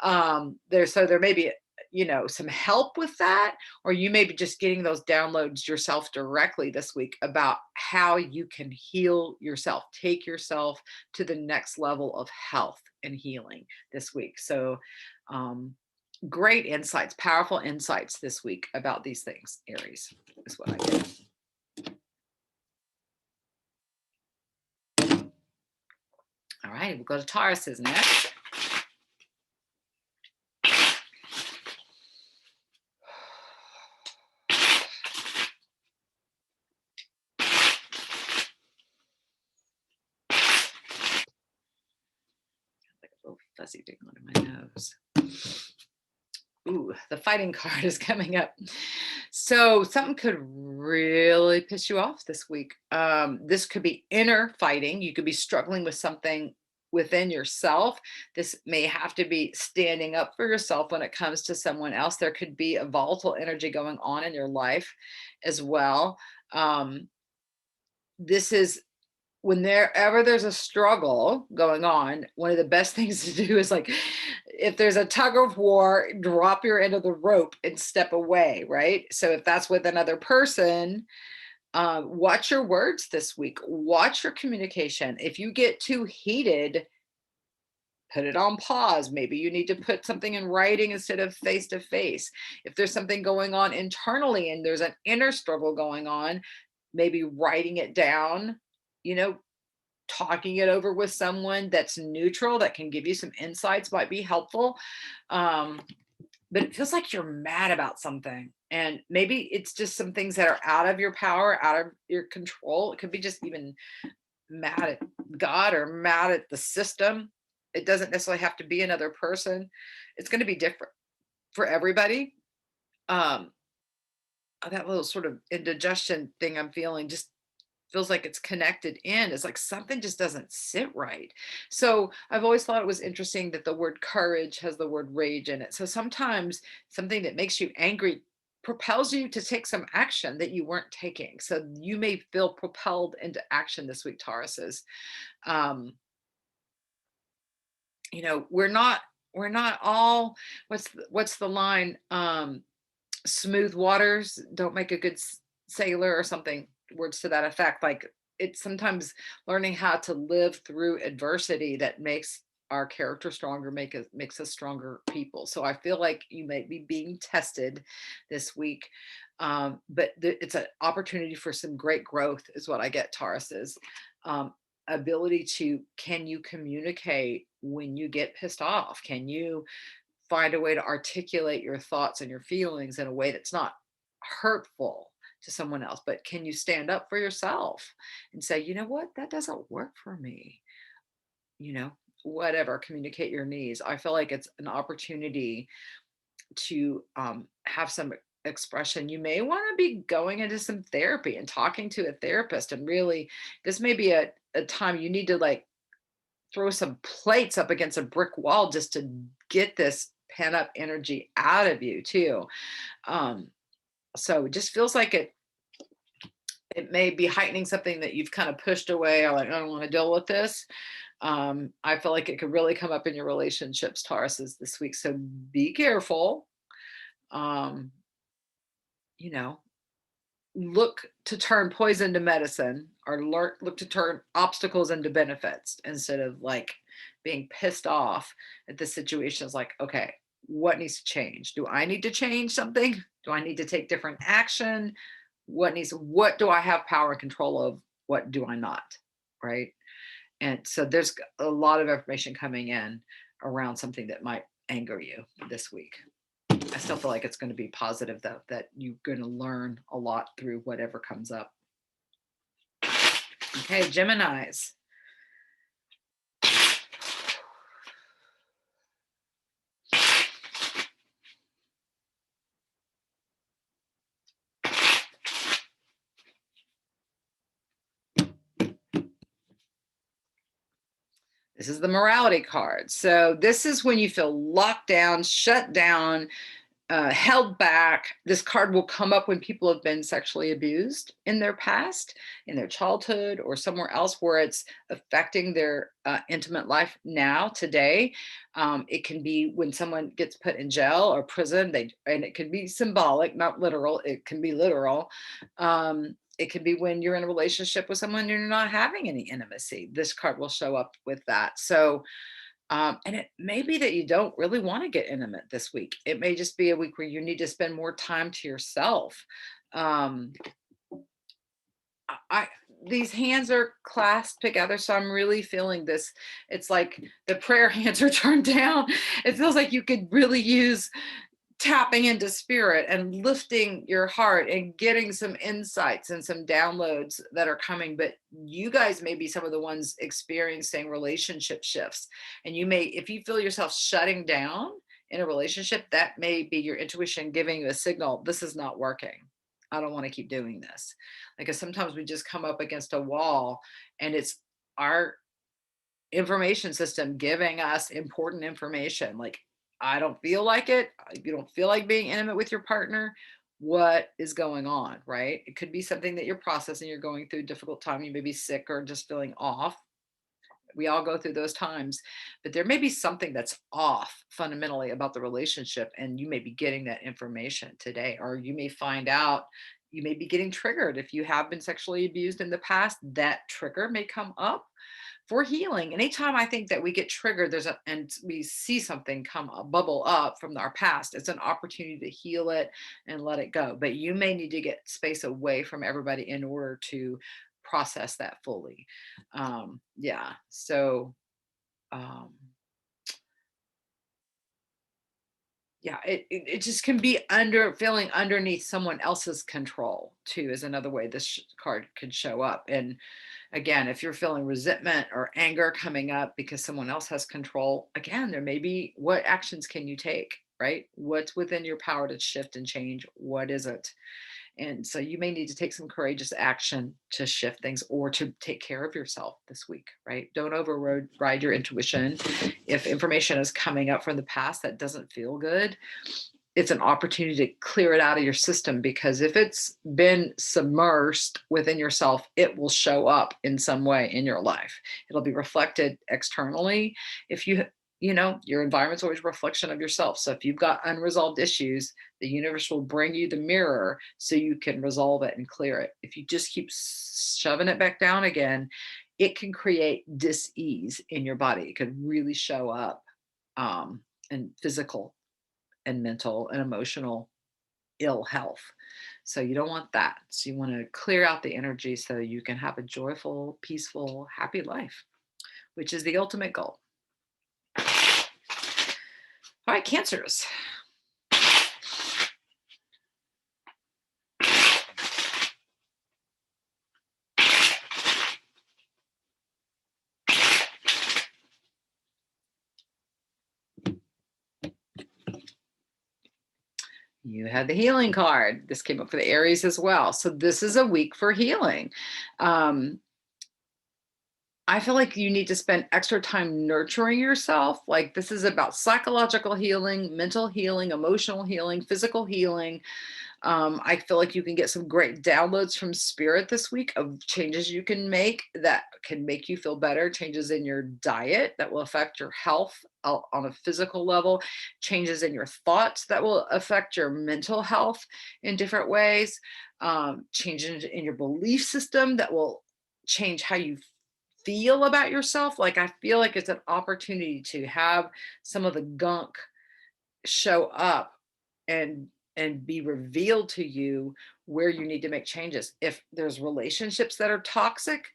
S1: There may be some help with that, or you may be just getting those downloads yourself directly this week about how you can heal yourself, take yourself to the next level of health and healing this week. So great insights, powerful insights this week about these things, Aries, is what I get. All right, we'll go to Tauruses next. Fuzzy tickle under my nose. Ooh, the fighting card is coming up. So something could really piss you off this week. This could be inner fighting. You could be struggling with something within yourself. This may have to be standing up for yourself when it comes to someone else. There could be a volatile energy going on in your life as well. This is whenever there's a struggle going on, one of the best things to do is, like, if there's a tug of war, drop your end of the rope and step away, right? So if that's with another person, watch your words this week, watch your communication. If you get too heated, put it on pause. Maybe you need to put something in writing instead of face to face. If there's something going on internally and there's an inner struggle going on, maybe writing it down, talking it over with someone that's neutral that can give you some insights might be helpful. But it feels like you're mad about something, and maybe it's just some things that are out of your power, out of your control. It could be just even mad at God or mad at the system. It doesn't necessarily have to be another person. It's going to be different for everybody. That little sort of indigestion thing I'm feeling just feels like it's connected in. It's like something just doesn't sit right. So I've always thought it was interesting that the word courage has the word rage in it. So sometimes something that makes you angry propels you to take some action that you weren't taking. So you may feel propelled into action this week, Tauruses. Um, we're not all, what's the line? Smooth waters don't make a good sailor, or something, words to that effect. Like, it's sometimes learning how to live through adversity that makes our character stronger, makes us stronger people. So I feel like you might be being tested this week, but it's an opportunity for some great growth is what I get, Tauruses. Ability to, can you communicate when you get pissed off? Can you find a way to articulate your thoughts and your feelings in a way that's not hurtful to someone else, but can you stand up for yourself and say, you know what, that doesn't work for me, whatever, communicate your needs. I feel like it's an opportunity to have some expression. You may want to be going into some therapy and talking to a therapist, and really, this may be a time you need to, like, throw some plates up against a brick wall just to get this pent up energy out of you too. So it just feels like it may be heightening something that you've kind of pushed away, or like, I don't want to deal with this. I feel like it could really come up in your relationships, Tauruses, this week. So be careful. Um, you know, look to turn poison to medicine, or look to turn obstacles into benefits, instead of like being pissed off at the situation. Is like, okay, what needs to change? Do I need to change something? Do I need to take different action? What do I have power and control of? What do I not? Right. And so there's a lot of information coming in around something that might anger you this week. I still feel like it's going to be positive, though, that you're going to learn a lot through whatever comes up. Okay, Geminis. This is the morality card. So this is when you feel locked down, shut down, held back. This card will come up when people have been sexually abused in their past, in their childhood, or somewhere else where it's affecting their intimate life now, today. It can be when someone gets put in jail or prison, and it can be symbolic, not literal. It can be literal. It could be when you're in a relationship with someone and you're not having any intimacy. This card will show up with that. So and it may be that you don't really want to get intimate this week. It may just be a week where you need to spend more time to yourself. Um, I These hands are clasped together, so I'm really feeling this. It's like the prayer hands are turned down. It feels like you could really use tapping into spirit and lifting your heart and getting some insights and some downloads that are coming. But you guys may be some of the ones experiencing relationship shifts, and you may, if you feel yourself shutting down in a relationship, that may be your intuition giving you a signal: this is not working, I don't want to keep doing this. Like, sometimes we just come up against a wall, and it's our information system giving us important information, like, I don't feel like it. You don't feel like being intimate with your partner. What is going on, right? It could be something that you're processing. You're going through a difficult time. You may be sick or just feeling off. We all go through those times, but there may be something that's off fundamentally about the relationship, and you may be getting that information today, or you may find out you may be getting triggered. If you have been sexually abused in the past, that trigger may come up for healing. Anytime I think that we get triggered, and we see something bubble up from our past, it's an opportunity to heal it and let it go. But you may need to get space away from everybody in order to process that fully. Yeah. So, um, yeah, it just can be feeling underneath someone else's control too, is another way this card could show up. And again, if you're feeling resentment or anger coming up because someone else has control, again, there may be, what actions can you take, right? What's within your power to shift and change? What is it? And so you may need to take some courageous action to shift things, or to take care of yourself this week, right? Don't override your intuition. If information is coming up from the past that doesn't feel good, it's an opportunity to clear it out of your system, because if it's been submersed within yourself, it will show up in some way in your life. It'll be reflected externally. If your environment's always a reflection of yourself. So if you've got unresolved issues, the universe will bring you the mirror so you can resolve it and clear it. If you just keep shoving it back down again, it can create dis-ease in your body. It could really show up in physical and mental and emotional ill health. So you don't want that. So you want to clear out the energy so you can have a joyful, peaceful, happy life, which is the ultimate goal. All right, Cancers. You had the healing card. This came up for the Aries as well. So this is a week for healing. I feel like you need to spend extra time nurturing yourself. Like this is about psychological healing, mental healing, emotional healing, physical healing. I feel like you can get some great downloads from spirit this week of changes you can make that can make you feel better, changes in your diet that will affect your health on a physical level, changes in your thoughts that will affect your mental health in different ways, changes in your belief system that will change how you feel about yourself. Like I feel like it's an opportunity to have some of the gunk show up and be revealed to you where you need to make changes. If there's relationships that are toxic,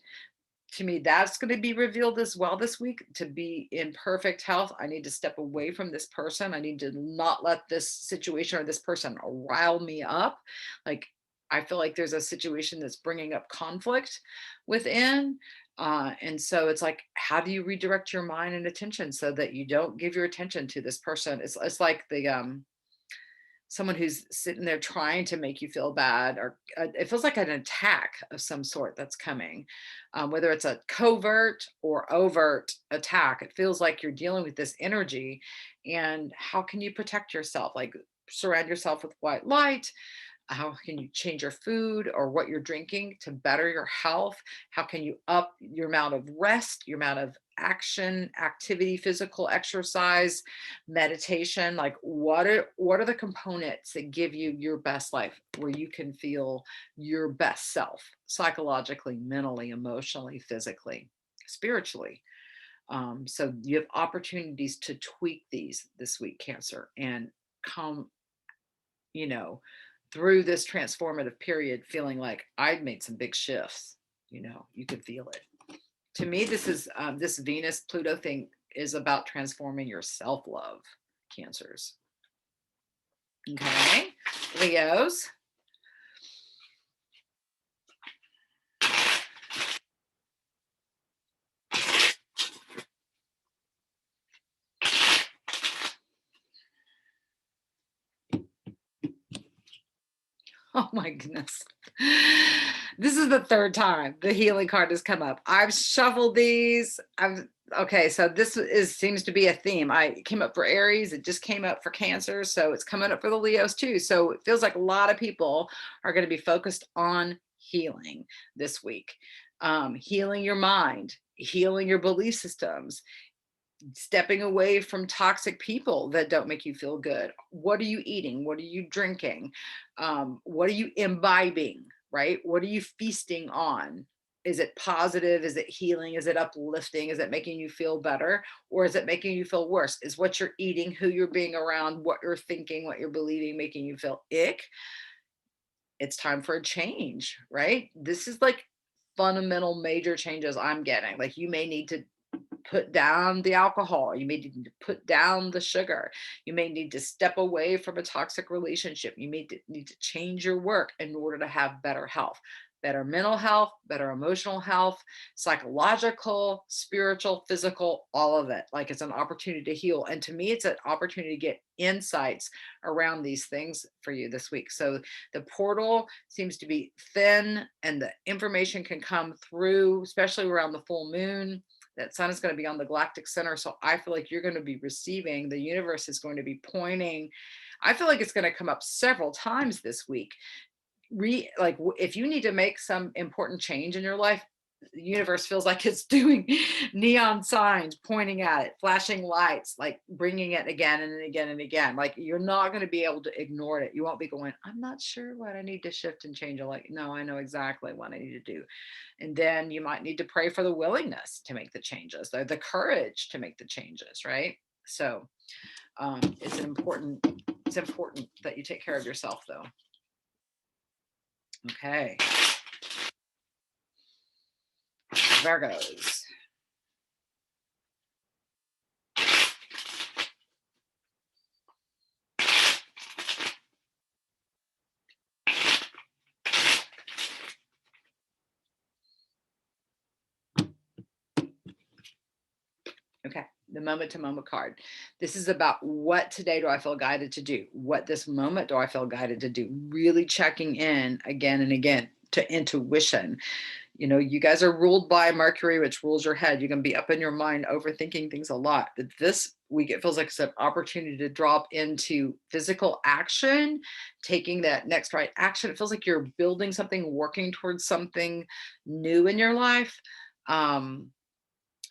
S1: to me, that's going to be revealed as well this week. To be in perfect health, I need to step away from this person. I need to not let this situation or this person rile me up. Like, I feel like there's a situation that's bringing up conflict within. And so it's like, how do you redirect your mind and attention so that you don't give your attention to this person? It's like the, someone who's sitting there trying to make you feel bad, or it feels like an attack of some sort that's coming, whether it's a covert or overt attack. It feels like you're dealing with this energy, and how can you protect yourself? Like surround yourself with white light. How can you change your food or what you're drinking to better your health? How can you up your amount of rest, your amount of action, activity, physical exercise, meditation? Like what are the components that give you your best life, where you can feel your best self psychologically, mentally, emotionally, physically, spiritually? So you have opportunities to tweak these this week, Cancer, and come, you know, through this transformative period feeling like I'd made some big shifts. You could feel it. To me, this is this Venus Pluto thing is about transforming your self-love, Cancers. Okay, Leos. Oh my goodness. This is the third time the healing card has come up. I've shuffled these. Okay, so this seems to be a theme. I came up for Aries, it just came up for Cancer, so it's coming up for the Leos too. So it feels like a lot of people are going to be focused on healing this week. Healing your mind, healing your belief systems, stepping away from toxic people that don't make you feel good. What are you eating? What are you drinking? What are you imbibing, right? What are you feasting on? Is it positive? Is it healing? Is it uplifting? Is it making you feel better? Or is it making you feel worse? Is what you're eating, who you're being around, what you're thinking, what you're believing, making you feel ick? It's time for a change, right? This is like fundamental major changes I'm getting. Like you may need to put down the alcohol. You may need to put down the sugar. You may need to step away from a toxic relationship. You may need to change your work in order to have better health, better mental health, better emotional health, psychological, spiritual, physical, all of it. Like it's an opportunity to heal. And to me, it's an opportunity to get insights around these things for you this week. So the portal seems to be thin and the information can come through, especially around the full moon. That sun is going to be on the galactic center. So I feel like you're going to be receiving, the universe is going to be pointing. I feel like it's going to come up several times this week. Like if you need to make some important change in your life, the universe feels like it's doing neon signs, pointing at it, flashing lights, like bringing it again and again and again. Like you're not going to be able to ignore it. You won't be going, I'm not sure what I need to shift and change. Like, no, I know exactly what I need to do. And then you might need to pray for the willingness to make the changes, or the courage to make the changes, right? So it's important that you take care of yourself though. Okay. Virgos. Okay, the moment to moment card. This is about what today do I feel guided to do? What this moment do I feel guided to do? Really checking in again and again to intuition. You know, you guys are ruled by Mercury, which rules your head. You're going to be up in your mind, overthinking things a lot. But this week, it feels like it's an opportunity to drop into physical action, taking that next right action. It feels like you're building something, working towards something new in your life. And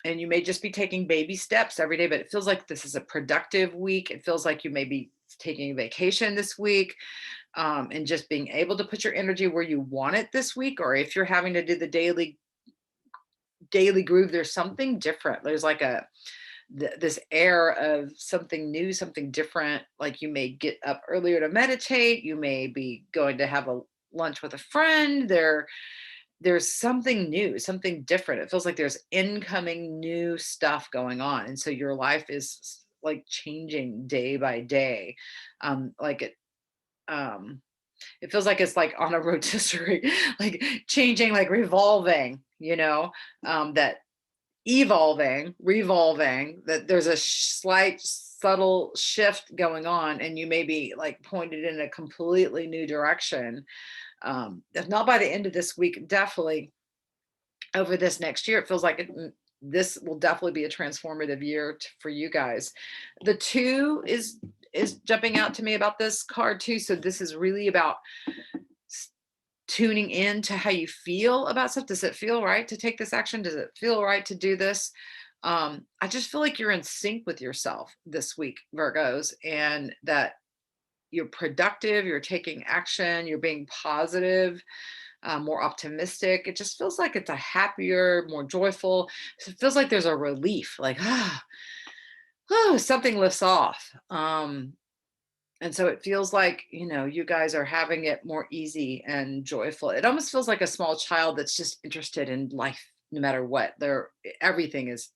S1: you may just be taking baby steps every day, but it feels like this is a productive week. It feels like you may be taking a vacation this week, and just being able to put your energy where you want it this week. Or if you're having to do the daily groove, there's something different. There's like this air of something new, something different. Like you may get up earlier to meditate. You may be going to have a lunch with a friend. There's something new, something different. It feels like there's incoming new stuff going on. And so your life is like changing day by day. Like it feels like it's like on a rotisserie, like changing, like revolving, that evolving, revolving, that there's a slight subtle shift going on, and you may be like pointed in a completely new direction. If not by the end of this week, definitely over this next year. It feels like this will definitely be a transformative year for you guys. The 2 is jumping out to me about this card too. So this is really about tuning in to how you feel about stuff. Does it feel right to take this action? Does it feel right to do this? I just feel like you're in sync with yourself this week, Virgos, and that you're productive, you're taking action, you're being positive, more optimistic. It just feels like it's a happier, more joyful. It feels like there's a relief, like, something lifts off. And so it feels like, you guys are having it more easy and joyful. It almost feels like a small child that's just interested in life, no matter what. Everything is,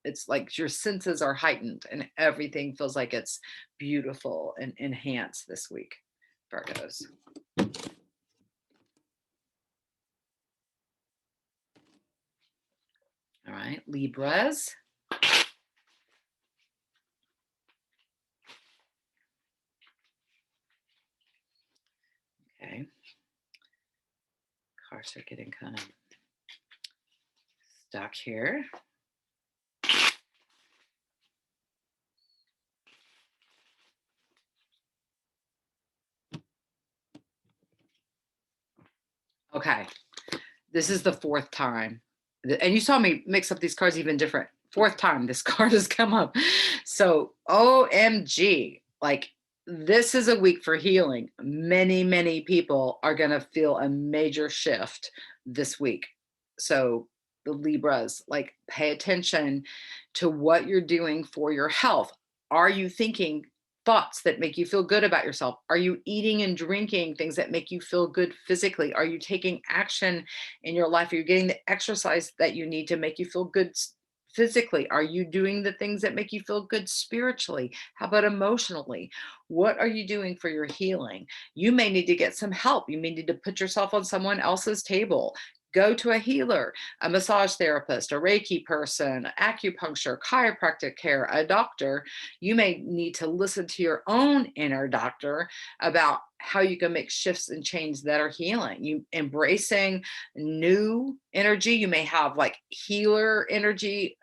S1: it's like your senses are heightened and everything feels like it's beautiful and enhanced this week, Virgos. All right, Libras. Okay. Cards are getting kind of stuck here. Okay. This is the 4th time. And you saw me mix up these cards even different. 4th time this card has come up. So OMG, like this is a week for healing. Many, many people are going to feel a major shift this week. So the Libras, like pay attention to what you're doing for your health. Are you thinking thoughts that make you feel good about yourself? Are you eating and drinking things that make you feel good physically? Are you taking action in your life? Are you getting the exercise that you need to make you feel good physically? Are you doing the things that make you feel good spiritually? How about emotionally? What are you doing for your healing? You may need to get some help. You may need to put yourself on someone else's table. Go to a healer, a massage therapist, a Reiki person, acupuncture, chiropractic care, a doctor. You may need to listen to your own inner doctor about how you can make shifts and change that are healing. You embracing new energy. You may have like healer energy,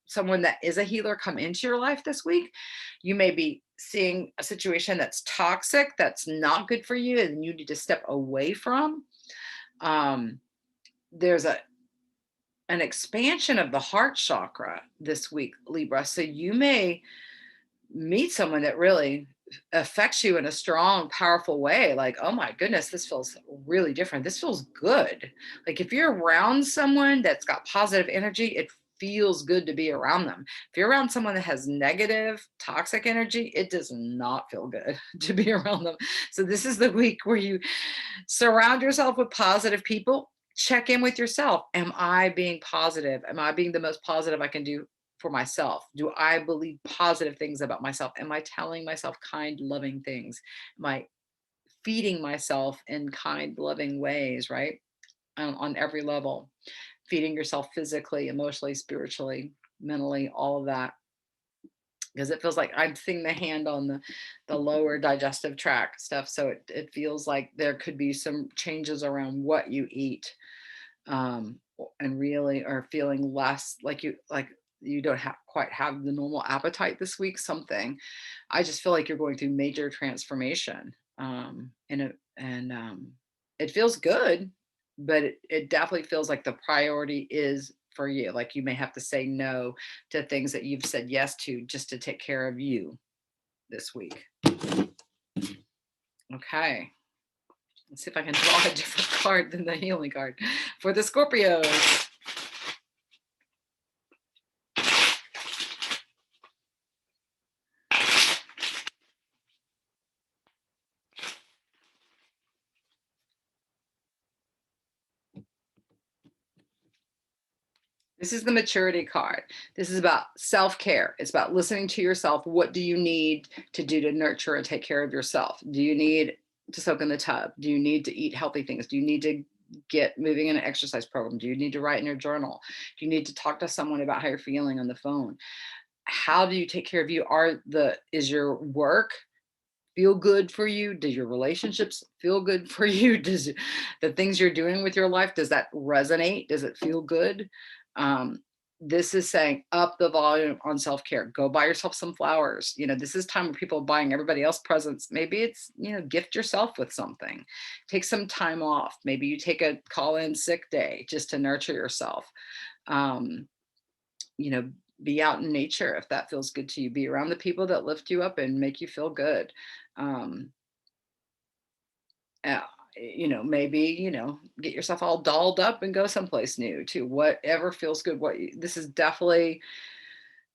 S1: someone that is a healer come into your life this week. You may be seeing a situation that's toxic, that's not good for you, and you need to step away from. There's an expansion of the heart chakra this week, Libra. So you may meet someone that really affects you in a strong, powerful way. Like, oh my goodness, this feels really different. This feels good. Like if you're around someone that's got positive energy, it feels good to be around them. If you're around someone that has negative, toxic energy, it does not feel good to be around them. So this is the week where you surround yourself with positive people. Check in with yourself. Am I being positive? Am I being the most positive I can do for myself? Do I believe positive things about myself? Am I telling myself kind, loving things? Am I feeding myself in kind, loving ways, right? On every level, feeding yourself physically, emotionally, spiritually, mentally, all of that. Because it feels like I'm seeing the hand on the lower digestive tract stuff. So it feels like there could be some changes around what you eat. and really are feeling less like you don't quite have the normal appetite this week, something. I just feel like you're going through major transformation, and it feels good, but it definitely feels like the priority is for you. Like you may have to say no to things that you've said yes to just to take care of you this week. Okay. Let's see if I can draw a different card than the healing card for the Scorpios. This is the maturity card. This is about self-care. It's about listening to yourself. What do you need to do to nurture and take care of yourself? Do you need to soak in the tub? Do you need to eat healthy things? Do you need to get moving in an exercise program? Do you need to write in your journal? Do you need to talk to someone about how you're feeling on the phone? How do you take care of you? Is your work feel good for you? Do your relationships feel good for you? Does the things you're doing with your life, does that resonate? Does it feel good? Um, this is saying up the volume on self-care. Go buy yourself some flowers. This is time where people are buying everybody else presents. Maybe it's, gift yourself with something. Take some time off. Maybe you take a call-in sick day just to nurture yourself. Um, you know, be out in nature if that feels good to you. Be around the people that lift you up and make you feel good. Um, uh, maybe, get yourself all dolled up and go someplace new to whatever feels good. This is definitely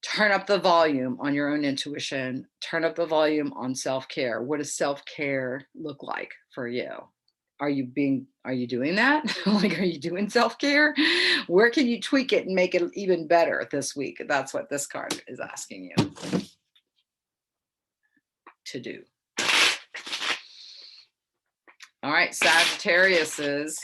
S1: turn up the volume on your own intuition, turn up the volume on self-care. What does self-care look like for you? Are you doing that? Like, are you doing self-care? Where can you tweak it and make it even better this week? That's what this card is asking you to do. All right, Sagittariuses.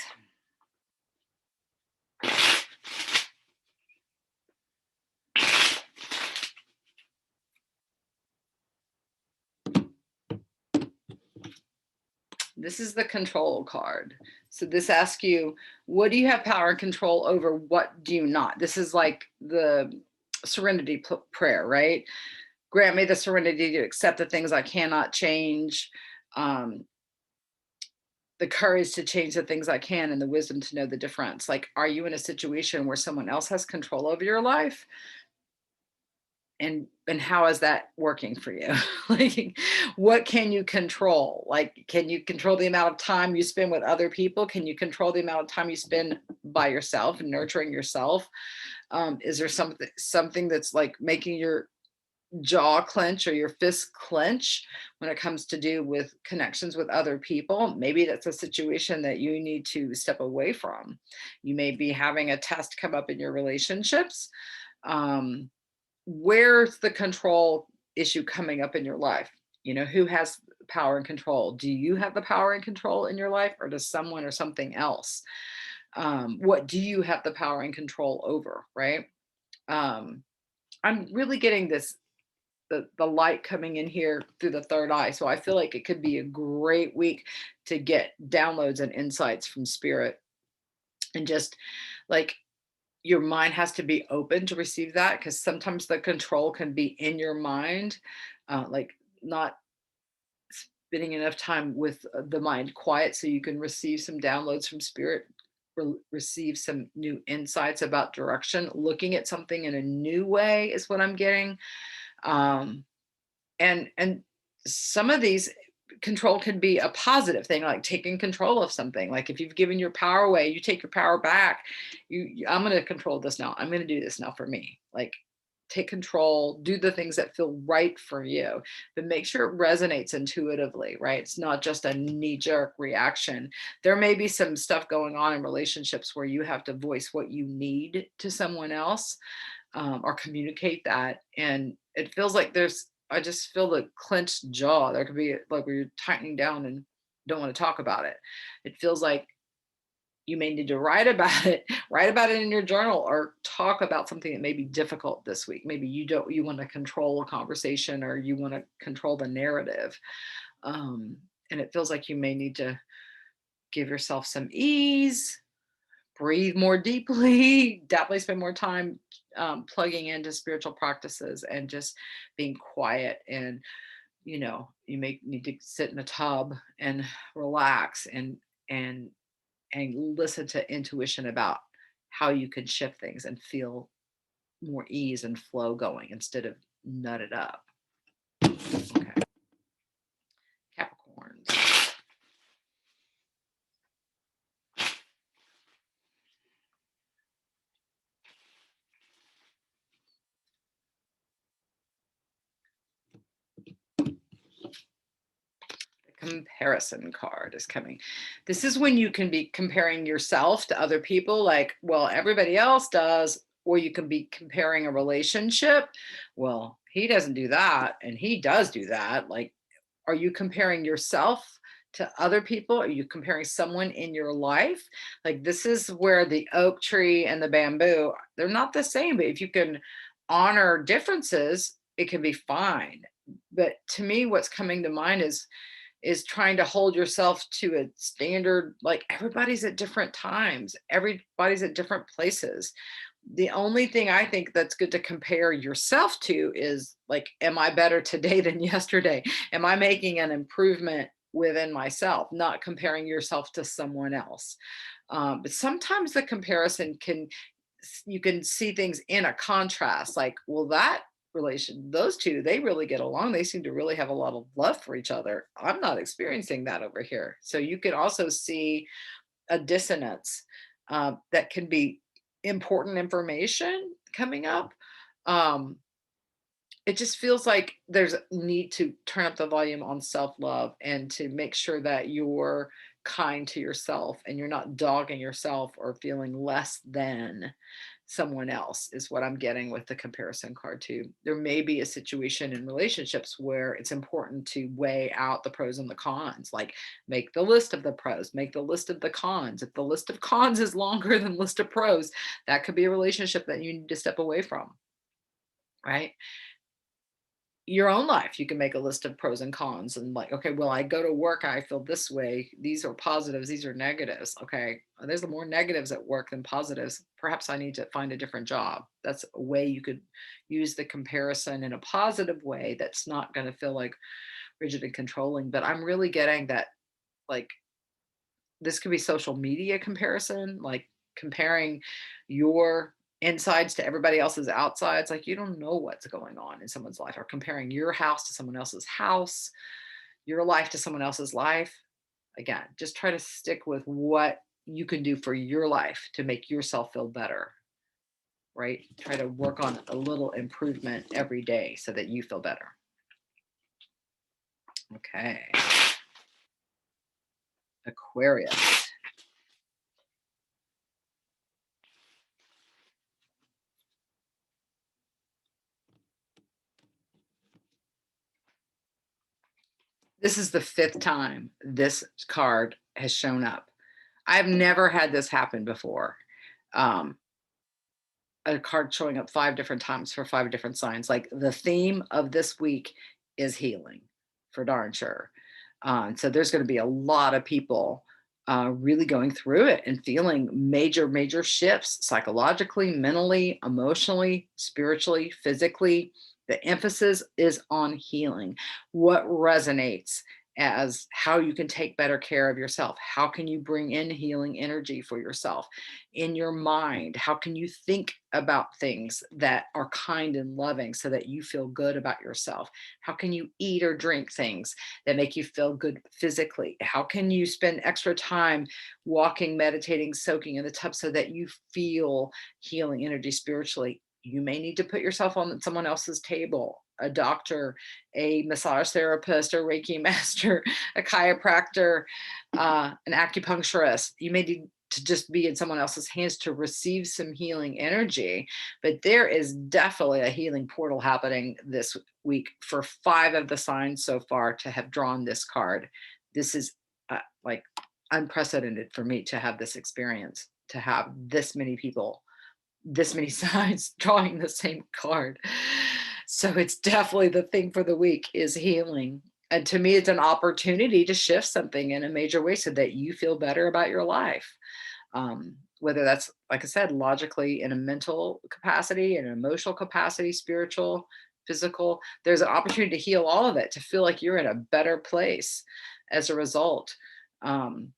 S1: This is the control card. So this asks you, what do you have power and control over? What do you not? This is like the serenity prayer, right? Grant me the serenity to accept the things I cannot change, um, the courage to change the things I can, and the wisdom to know the difference. Like, are you in a situation where someone else has control over your life? And how is that working for you? Like, what can you control? Like, can you control the amount of time you spend with other people? Can you control the amount of time you spend by yourself and nurturing yourself? Is there something that's like making your jaw clench or your fist clench when it comes to do with connections with other people? Maybe that's a situation that you need to step away from. You may be having a test come up in your relationships. Where's the control issue coming up in your life? Who has power and control? Do you have the power and control in your life, or does someone or something else? What do you have the power and control over, right? I'm really getting the light coming in here through the third eye. So I feel like it could be a great week to get downloads and insights from spirit, and just like your mind has to be open to receive that, because sometimes the control can be in your mind, like not spending enough time with the mind quiet so you can receive some downloads from spirit, receive some new insights about direction. Looking at something in a new way is what I'm getting. um, and some of these control can be a positive thing, like taking control of something. Like if you've given your power away, you take your power back. I'm going to control this now. I'm going to do this now for me. Like, take control, do the things that feel right for you, but make sure it resonates intuitively, right? It's not just a knee-jerk reaction. There may be some stuff going on in relationships where you have to voice what you need to someone else, or communicate that. And it feels like I just feel the clenched jaw. There could be like where you're tightening down and don't want to talk about it. It feels like you may need to write about it, write about it in your journal, or talk about something that may be difficult this week. Maybe you want to control a conversation, or you want to control the narrative. And it feels like you may need to give yourself some ease, breathe more deeply, definitely spend more time plugging into spiritual practices and just being quiet. And, you may need to sit in a tub and relax and and listen to intuition about how you can shift things and feel more ease and flow going instead of nut it up. Okay. Capricorns. Comparison card is coming. This is when you can be comparing yourself to other people, like, well, everybody else does, or you can be comparing a relationship. Well, he doesn't do that, and he does do that. Like, are you comparing yourself to other people? Are you comparing someone in your life? Like, this is where the oak tree and the bamboo, they're not the same, but if you can honor differences, it can be fine. But to me, what's coming to mind is trying to hold yourself to a standard. Like, everybody's at different times, everybody's at different places. The only thing I think that's good to compare yourself to is, like, am I better today than yesterday? Am I making an improvement within myself? Not comparing yourself to someone else. But sometimes the comparison can, you can see things in a contrast, like, well, that relation, those two, they really get along, they seem to really have a lot of love for each other. I'm not experiencing that over here. So you can also see a dissonance, that can be important information coming up. um, it just feels like there's a need to turn up the volume on self-love and to make sure that you're kind to yourself and you're not dogging yourself or feeling less than someone else, is what I'm getting with the comparison card too. There may be a situation in relationships where it's important to weigh out the pros and the cons, like make the list of the pros, make the list of the cons. If the list of cons is longer than list of pros, that could be a relationship that you need to step away from, right? Your own life, you can make a list of pros and cons and, like, okay, well, I go to work, I feel this way, these are positives, these are negatives. Okay, there's more negatives at work than positives. Perhaps I need to find a different job. That's a way you could use the comparison in a positive way that's not going to feel like rigid and controlling. But I'm really getting that, like, this could be social media comparison, like comparing your insides to everybody else's outsides. Like, you don't know what's going on in someone's life, or comparing your house to someone else's house, your life to someone else's life. Again, just try to stick with what you can do for your life to make yourself feel better, right? Try to work on a little improvement every day so that you feel better. Okay. Aquarius. This is the fifth time this card has shown up. I've never had this happen before. Um, a card showing up 5 different times for 5 different signs. Like, the theme of this week is healing, for darn sure. So there's going to be a lot of people really going through it and feeling major, major shifts psychologically, mentally, emotionally, spiritually, physically. The emphasis is on healing. What resonates as how you can take better care of yourself? How can you bring in healing energy for yourself in your mind? How can you think about things that are kind and loving so that you feel good about yourself? How can you eat or drink things that make you feel good physically? How can you spend extra time walking, meditating, soaking in the tub so that you feel healing energy spiritually? You may need to put yourself on someone else's table, a doctor, a massage therapist, a Reiki master, a chiropractor, an acupuncturist. You may need to just be in someone else's hands to receive some healing energy. But there is definitely a healing portal happening this week for 5 of the signs so far to have drawn this card. This is like unprecedented for me to have this experience, to have this many people, this many signs drawing the same card. So it's definitely the thing for the week is healing. And to me, it's an opportunity to shift something in a major way so that you feel better about your life. Whether that's, like I said, logically in a mental capacity, in an emotional capacity, spiritual, physical, there's an opportunity to heal all of it, to feel like you're in a better place as a result. Um,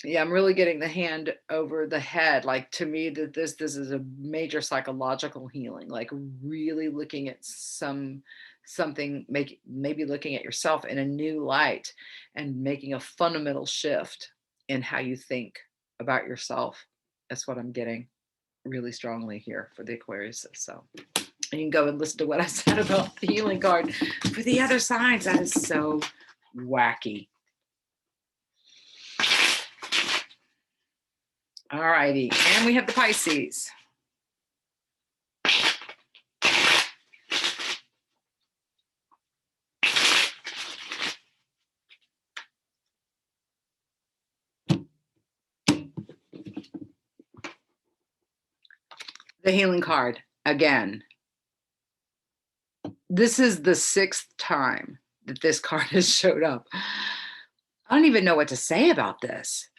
S1: yeah, I'm really getting the hand over the head. Like, to me, that this is a major psychological healing. Like, really looking at something, maybe looking at yourself in a new light, and making a fundamental shift in how you think about yourself. That's what I'm getting really strongly here for the Aquarius. So you can go and listen to what I said about the healing card for the other signs. That is so wacky. All righty. And we have the Pisces. The healing card again. This is the 6th time that this card has showed up. I don't even know what to say about this.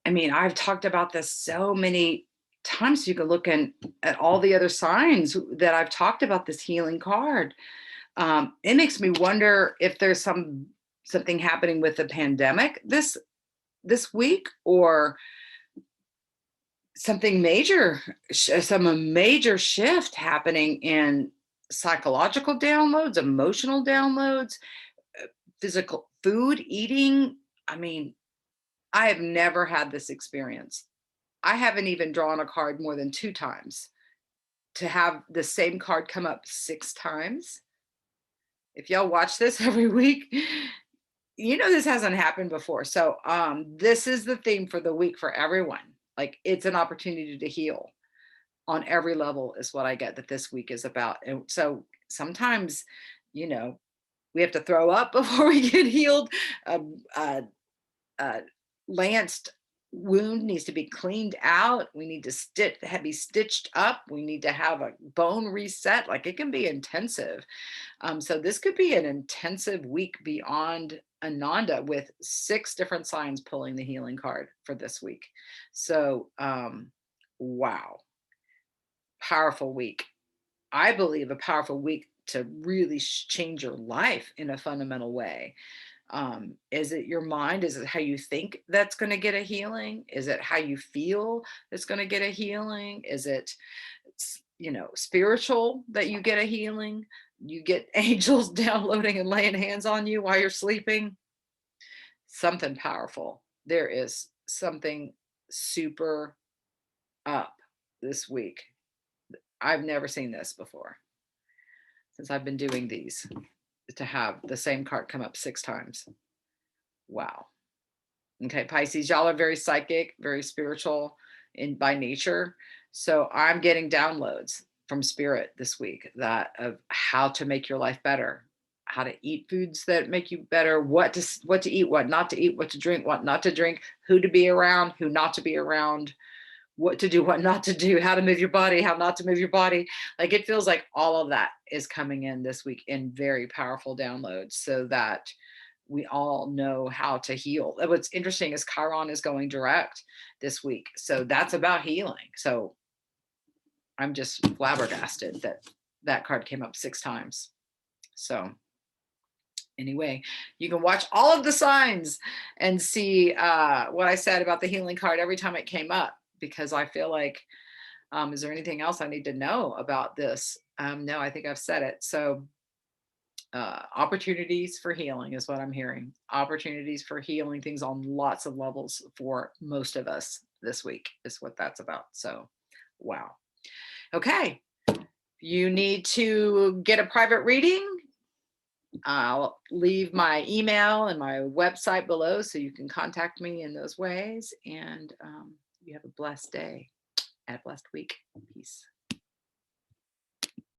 S1: I mean, I've talked about this so many times. You can look at all the other signs that I've talked about this healing card. It makes me wonder if there's something happening with the pandemic this week, or something major, some major shift happening in psychological downloads, emotional downloads, physical food, eating. I mean, I have never had this experience. I haven't even drawn a card more than 2 times. To have the same card come up 6 times. If y'all watch this every week, you know this hasn't happened before. So this is the theme for the week for everyone. Like, it's an opportunity to heal on every level, is what I get that this week is about. And so sometimes, you know, we have to throw up before we get healed. Lanced wound needs to be cleaned out. We need to be stitched up. We need to have a bone reset. Like, it can be intensive. So this could be an intensive week beyond Ananda, with 6 different signs pulling the healing card for this week. So wow, powerful week. I believe a powerful week to really change your life in a fundamental way. Is it your mind? Is it how you think that's going to get a healing? Is it how you feel that's going to get a healing? Is it, spiritual, that you get a healing? You get angels downloading and laying hands on you while you're sleeping? Something powerful. There is something super up this week. I've never seen this before since I've been doing these, to have the same card come up 6 times. Wow. Okay, Pisces, y'all are very psychic, very spiritual by nature. So I'm getting downloads from spirit this week of how to make your life better, how to eat foods that make you better, what to eat, what not to eat, what to drink, what not to drink, who to be around, who not to be around, what to do, what not to do, how to move your body, how not to move your body. Like, it feels like all of that is coming in this week in very powerful downloads, so that we all know how to heal. What's interesting is Chiron is going direct this week. So that's about healing. So I'm just flabbergasted that that card came up 6 times. So anyway, you can watch all of the signs and see what I said about the healing card every time it came up, because I feel like, is there anything else I need to know about this? No, I think I've said it. So opportunities for healing is what I'm hearing. Opportunities for healing things on lots of levels for most of us this week is what that's about. So, wow. Okay. You need to get a private reading. I'll leave my email and my website below so you can contact me in those ways. And you have a blessed day and a blessed week. Peace.